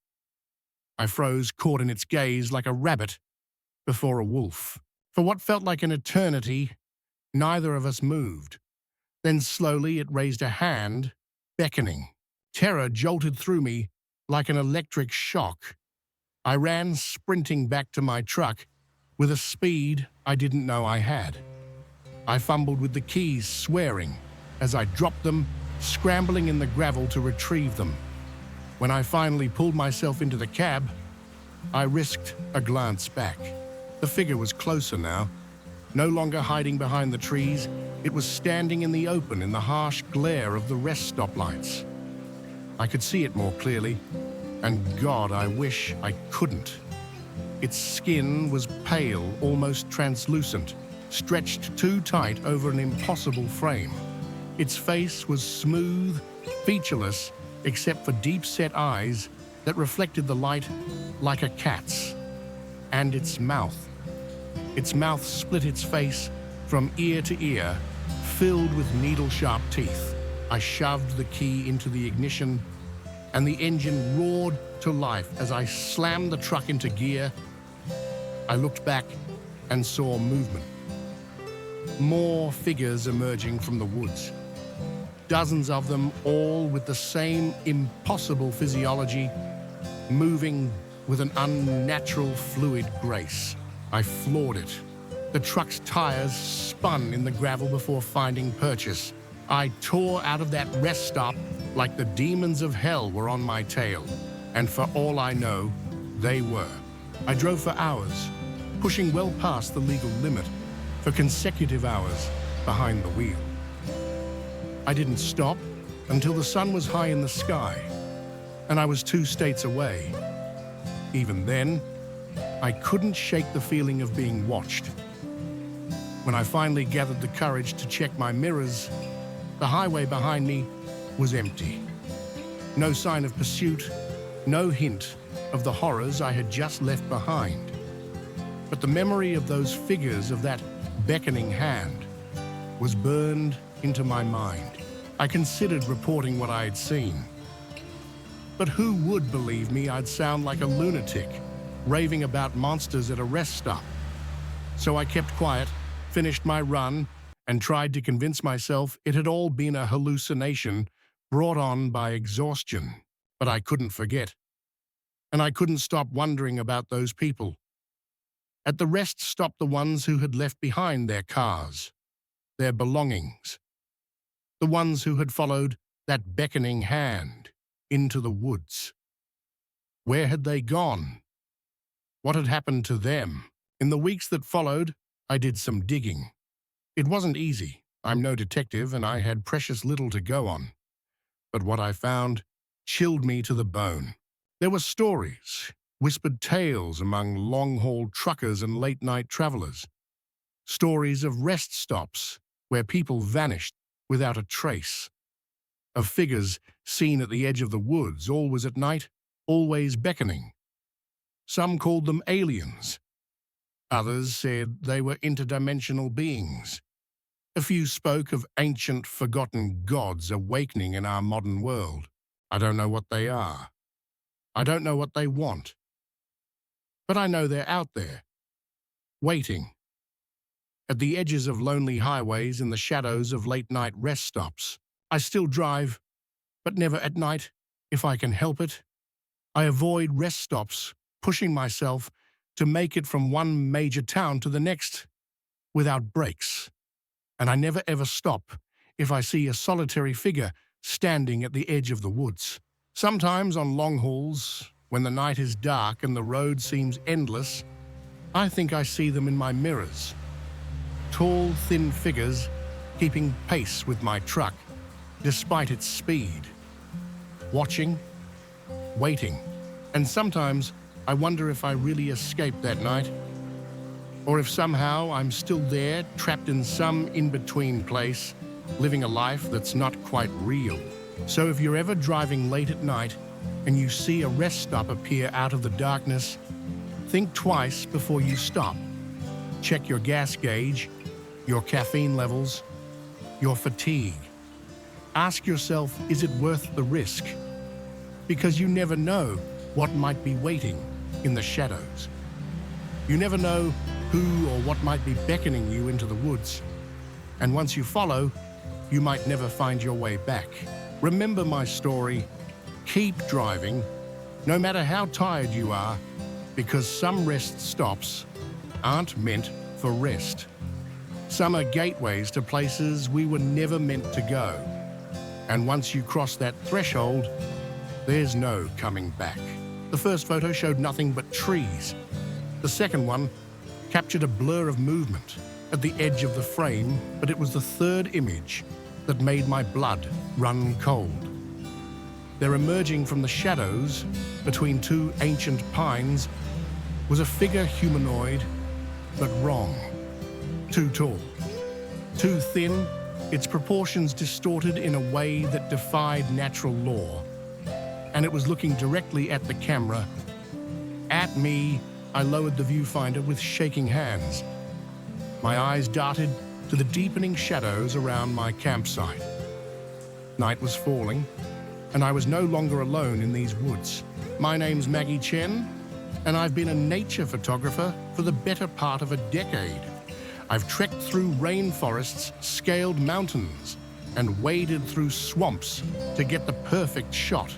I froze, caught in its gaze like a rabbit before a wolf. For what felt like an eternity, neither of us moved. Then slowly it raised a hand, beckoning. Terror jolted through me like an electric shock. I ran sprinting back to my truck with a speed I didn't know I had. I fumbled with the keys, swearing, as I dropped them, scrambling in the gravel to retrieve them. When I finally pulled myself into the cab, I risked a glance back. The figure was closer now, no longer hiding behind the trees. It was standing in the open in the harsh glare of the rest stop lights. I could see it more clearly, and God, I wish I couldn't. Its skin was pale, almost translucent, stretched too tight over an impossible frame. Its face was smooth, featureless, except for deep-set eyes that reflected the light like a cat's. And its mouth. Its mouth split its face from ear to ear, filled with needle-sharp teeth. I shoved the key into the ignition, and the engine roared to life as I slammed the truck into gear. I looked back and saw movement. More figures emerging from the woods. Dozens of them, all with the same impossible physiology, moving with an unnatural fluid grace. I floored it. The truck's tires spun in the gravel before finding purchase. I tore out of that rest stop like the demons of hell were on my tail. And for all I know, they were. I drove for hours, pushing well past the legal limit, for consecutive hours behind the wheel. I didn't stop until the sun was high in the sky, and I was 2 states away. Even then, I couldn't shake the feeling of being watched. When I finally gathered the courage to check my mirrors, the highway behind me was empty. No sign of pursuit, no hint of the horrors I had just left behind. But the memory of those figures, of that beckoning hand, was burned into my mind. I considered reporting what I had seen. But who would believe me? I'd sound like a lunatic, raving about monsters at a rest stop. So I kept quiet, finished my run, and tried to convince myself it had all been a hallucination brought on by exhaustion. But I couldn't forget. And I couldn't stop wondering about those people. At the rest stop, the ones who had left behind their cars, their belongings. The ones who had followed that beckoning hand into the woods. Where had they gone? What had happened to them? In the weeks that followed, I did some digging. It wasn't easy. I'm no detective, and I had precious little to go on. But what I found chilled me to the bone. There were stories, whispered tales among long-haul truckers and late-night travelers. Stories of rest stops where people vanished without a trace. Of figures seen at the edge of the woods, always at night, always beckoning. Some called them aliens. Others said they were interdimensional beings. A few spoke of ancient, forgotten gods awakening in our modern world. I don't know what they are. I don't know what they want. But I know they're out there, waiting. At the edges of lonely highways, in the shadows of late-night rest stops. I still drive, but never at night, if I can help it. I avoid rest stops, pushing myself to make it from one major town to the next without breaks. And I never ever stop if I see a solitary figure standing at the edge of the woods. Sometimes on long hauls, when the night is dark and the road seems endless, I think I see them in my mirrors. Tall, thin figures keeping pace with my truck, despite its speed. Watching, waiting, and sometimes I wonder if I really escaped that night, or if somehow I'm still there, trapped in some in-between place, living a life that's not quite real. So if you're ever driving late at night and you see a rest stop appear out of the darkness, think twice before you stop. Check your gas gauge, your caffeine levels, your fatigue. Ask yourself, is it worth the risk? Because you never know what might be waiting in the shadows. You never know who or what might be beckoning you into the woods, and once you follow, you might never find your way back. Remember my story. Keep driving, no matter how tired you are, because some rest stops aren't meant for rest. Some are gateways to places we were never meant to go. And once you cross that threshold, there's no coming back. The first photo showed nothing but trees. The second one captured a blur of movement at the edge of the frame, but it was the third image that made my blood run cold. There, emerging from the shadows between two ancient pines, was a figure humanoid, but wrong. Too tall, too thin, its proportions distorted in a way that defied natural law. And it was looking directly at the camera. At me, I lowered the viewfinder with shaking hands. My eyes darted to the deepening shadows around my campsite. Night was falling, and I was no longer alone in these woods. My name's Maggie Chen, and I've been a nature photographer for the better part of a decade. I've trekked through rainforests, scaled mountains, and waded through swamps to get the perfect shot.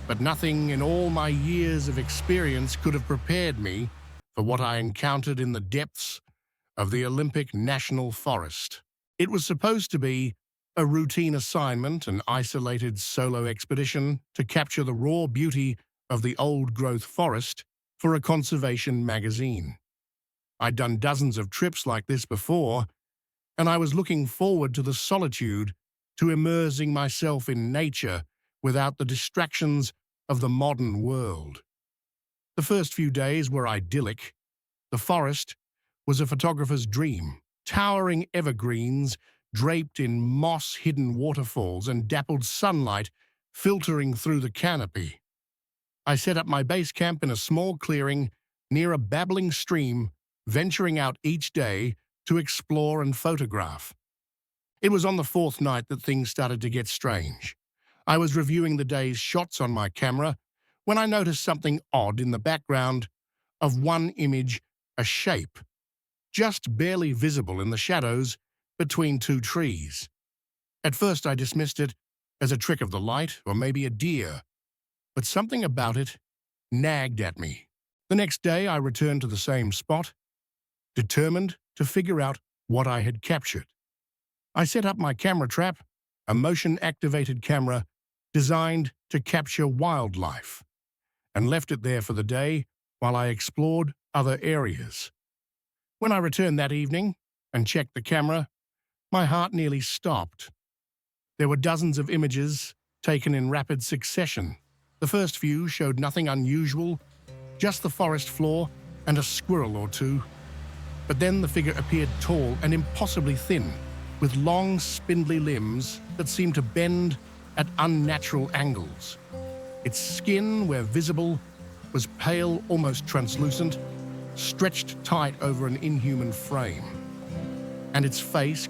But nothing in all my years of experience could have prepared me for what I encountered in the depths of the Olympic National Forest. It was supposed to be a routine assignment, an isolated solo expedition to capture the raw beauty of the old-growth forest for a conservation magazine. I'd done dozens of trips like this before, and I was looking forward to the solitude, to immersing myself in nature without the distractions of the modern world. The first few days were idyllic. The forest was a photographer's dream, towering evergreens draped in moss-hidden waterfalls and dappled sunlight filtering through the canopy. I set up my base camp in a small clearing near a babbling stream, venturing out each day to explore and photograph. It was on the fourth night that things started to get strange. I was reviewing the day's shots on my camera when I noticed something odd in the background of one image, a shape, just barely visible in the shadows between two trees. At first I dismissed it as a trick of the light or maybe a deer, but something about it nagged at me. The next day I returned to the same spot, determined to figure out what I had captured. I set up my camera trap, a motion-activated camera designed to capture wildlife, and left it there for the day while I explored other areas. When I returned that evening and checked the camera, my heart nearly stopped. There were dozens of images taken in rapid succession. The first few showed nothing unusual, just the forest floor and a squirrel or two. But then the figure appeared tall and impossibly thin, with long, spindly limbs that seemed to bend at unnatural angles. Its skin, where visible, was pale, almost translucent, stretched tight over an inhuman frame. And its face,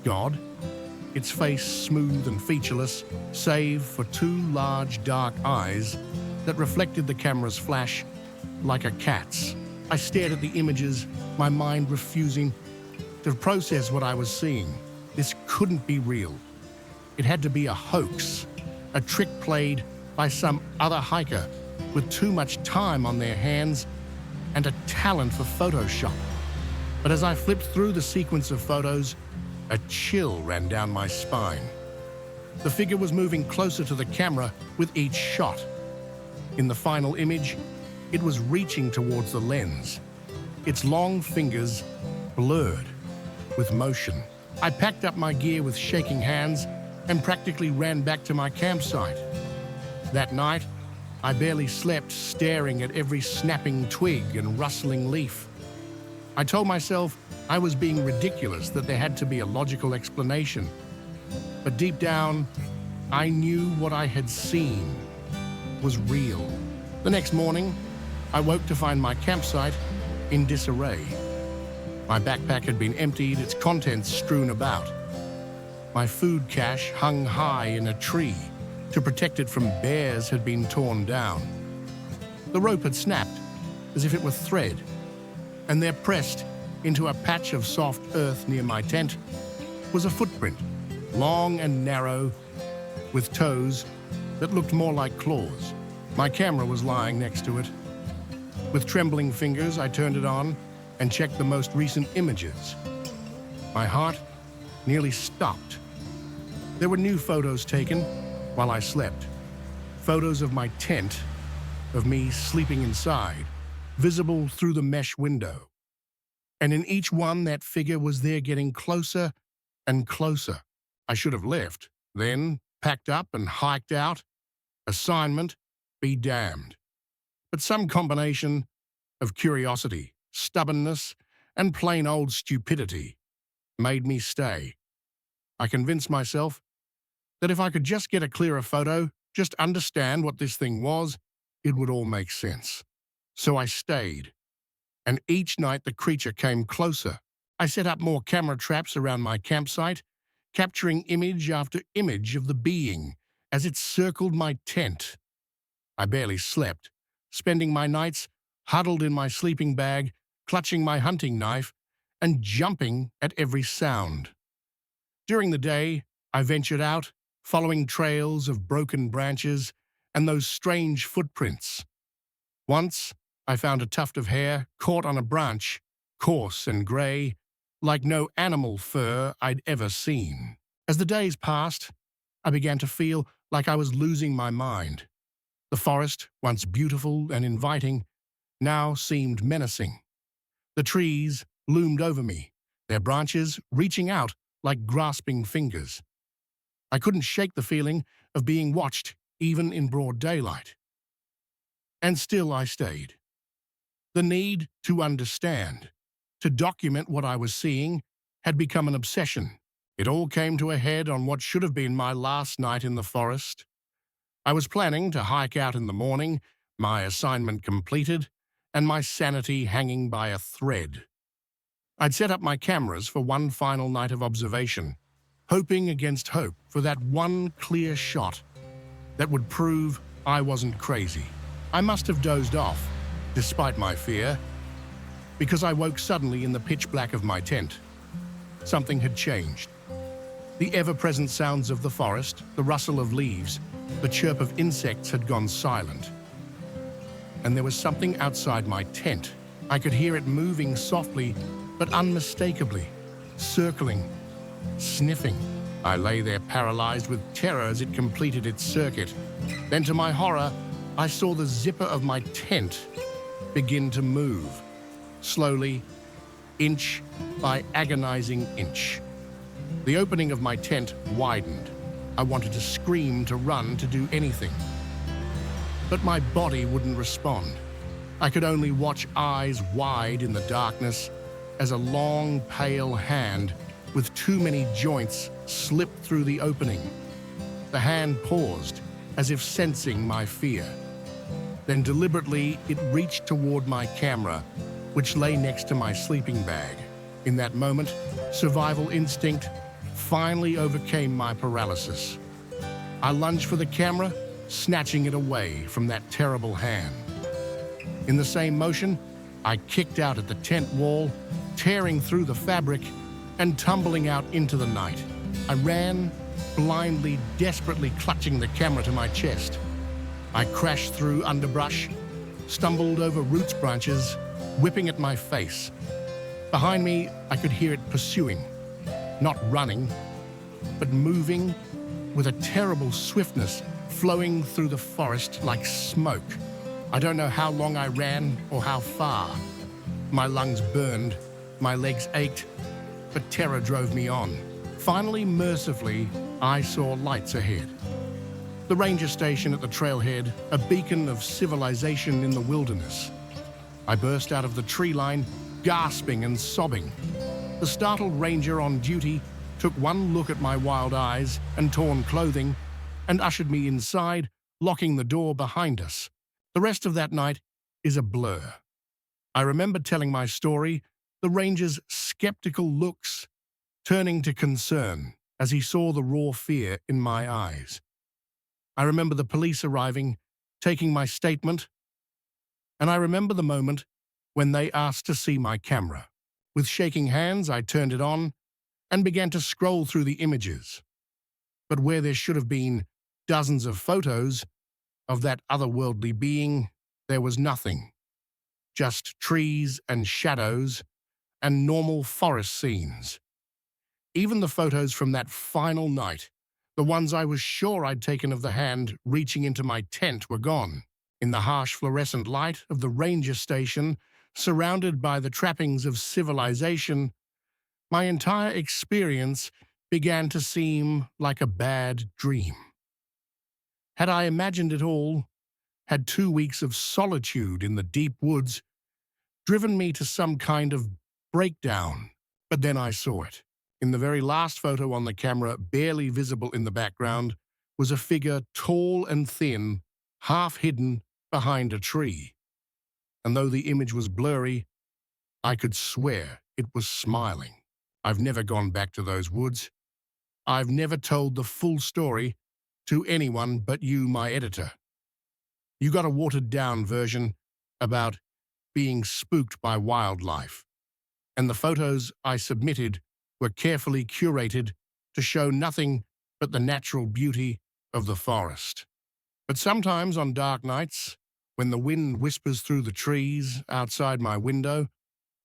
its face smooth and featureless, save for two large dark eyes that reflected the camera's flash like a cat's. I stared at the images, my mind refusing to process what I was seeing. This couldn't be real. It had to be a hoax, a trick played by some other hiker with too much time on their hands and a talent for Photoshop. But as I flipped through the sequence of photos, a chill ran down my spine. The figure was moving closer to the camera with each shot. In the final image, it was reaching towards the lens, its long fingers blurred with motion. I packed up my gear with shaking hands and practically ran back to my campsite. That night, I barely slept, staring at every snapping twig and rustling leaf. I told myself I was being ridiculous, that there had to be a logical explanation. But deep down, I knew what I had seen was real. The next morning, I woke to find my campsite in disarray. My backpack had been emptied, its contents strewn about. My food cache, hung high in a tree to protect it from bears, had been torn down. The rope had snapped, as if it were thread, and there, pressed into a patch of soft earth near my tent, was a footprint, long and narrow, with toes that looked more like claws. My camera was lying next to it. With trembling fingers, I turned it on and checked the most recent images. My heart nearly stopped. There were new photos taken while I slept. Photos of my tent, of me sleeping inside, visible through the mesh window. And in each one, that figure was there getting closer and closer. I should have left, then packed up and hiked out. Assignment be damned. But some combination of curiosity, stubbornness, and plain old stupidity made me stay. I convinced myself that if I could just get a clearer photo, just understand what this thing was, it would all make sense. So I stayed, and each night the creature came closer. I set up more camera traps around my campsite, capturing image after image of the being as it circled my tent. I barely slept, spending my nights huddled in my sleeping bag, clutching my hunting knife, and jumping at every sound. During the day, I ventured out, following trails of broken branches and those strange footprints. Once, I found a tuft of hair caught on a branch, coarse and grey, like no animal fur I'd ever seen. As the days passed, I began to feel like I was losing my mind. The forest, once beautiful and inviting, now seemed menacing. The trees loomed over me, their branches reaching out like grasping fingers. I couldn't shake the feeling of being watched, even in broad daylight. And still I stayed. The need to understand, to document what I was seeing, had become an obsession. It all came to a head on what should have been my last night in the forest. I was planning to hike out in the morning, my assignment completed, and my sanity hanging by a thread. I'd set up my cameras for one final night of observation, hoping against hope for that one clear shot that would prove I wasn't crazy. I must have dozed off, despite my fear, because I woke suddenly in the pitch black of my tent. Something had changed. The ever-present sounds of the forest, the rustle of leaves, the chirp of insects had gone silent. And there was something outside my tent. I could hear it moving softly, but unmistakably, circling, sniffing. I lay there paralyzed with terror as it completed its circuit. Then, to my horror, I saw the zipper of my tent begin to move, slowly, inch by agonizing inch. The opening of my tent widened. I wanted to scream, to run, to do anything. But my body wouldn't respond. I could only watch, eyes wide in the darkness, as a long, pale hand with too many joints slipped through the opening. The hand paused, as if sensing my fear. Then deliberately, it reached toward my camera, which lay next to my sleeping bag. In that moment, survival instinct finally overcame my paralysis. I lunged for the camera, snatching it away from that terrible hand. In the same motion, I kicked out at the tent wall, tearing through the fabric and tumbling out into the night. I ran, blindly, desperately clutching the camera to my chest. I crashed through underbrush, stumbled over roots branches, whipping at my face. Behind me, I could hear it pursuing, not running, but moving with a terrible swiftness, flowing through the forest like smoke. I don't know how long I ran or how far. My lungs burned, my legs ached, but terror drove me on. Finally, mercifully, I saw lights ahead. The ranger station at the trailhead, a beacon of civilization in the wilderness. I burst out of the tree line, gasping and sobbing. The startled ranger on duty took one look at my wild eyes and torn clothing and ushered me inside, locking the door behind us. The rest of that night is a blur. I remember telling my story, the ranger's skeptical looks turning to concern as he saw the raw fear in my eyes. I remember the police arriving, taking my statement, And I remember the moment when they asked to see my camera. With shaking hands, I turned it on and began to scroll through the images. But where there should have been dozens of photos of that otherworldly being, there was nothing. Just trees and shadows and normal forest scenes. Even the photos from that final night, the ones I was sure I'd taken of the hand reaching into my tent, were gone. In the harsh fluorescent light of the ranger station, surrounded by the trappings of civilization, my entire experience began to seem like a bad dream. Had I imagined it all? Had 2 weeks of solitude in the deep woods driven me to some kind of breakdown? But then I saw it. In the very last photo on the camera, barely visible in the background, was a figure tall and thin, half hidden behind a tree. And though the image was blurry, I could swear it was smiling. I've never gone back to those woods. I've never told the full story to anyone but you, my editor. You got a watered-down version about being spooked by wildlife, and the photos I submitted were carefully curated to show nothing but the natural beauty of the forest. But sometimes on dark nights, when the wind whispers through the trees outside my window,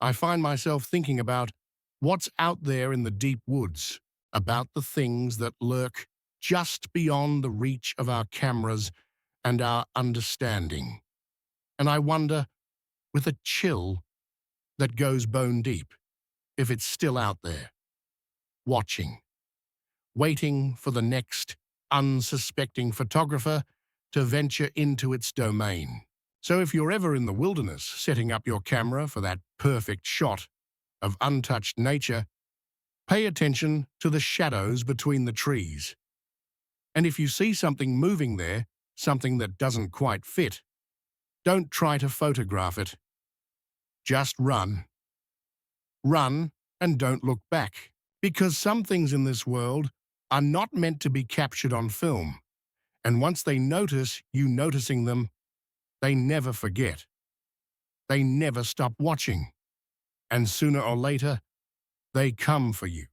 I find myself thinking about what's out there in the deep woods, about the things that lurk just beyond the reach of our cameras and our understanding. And I wonder, with a chill that goes bone deep, if it's still out there, watching, waiting for the next unsuspecting photographer to venture into its domain. So if you're ever in the wilderness setting up your camera for that perfect shot of untouched nature, pay attention to the shadows between the trees. And if you see something moving there, something that doesn't quite fit, don't try to photograph it. Just run. Run and don't look back. Because some things in this world are not meant to be captured on film. And once they notice you noticing them, they never forget. They never stop watching. And sooner or later, they come for you.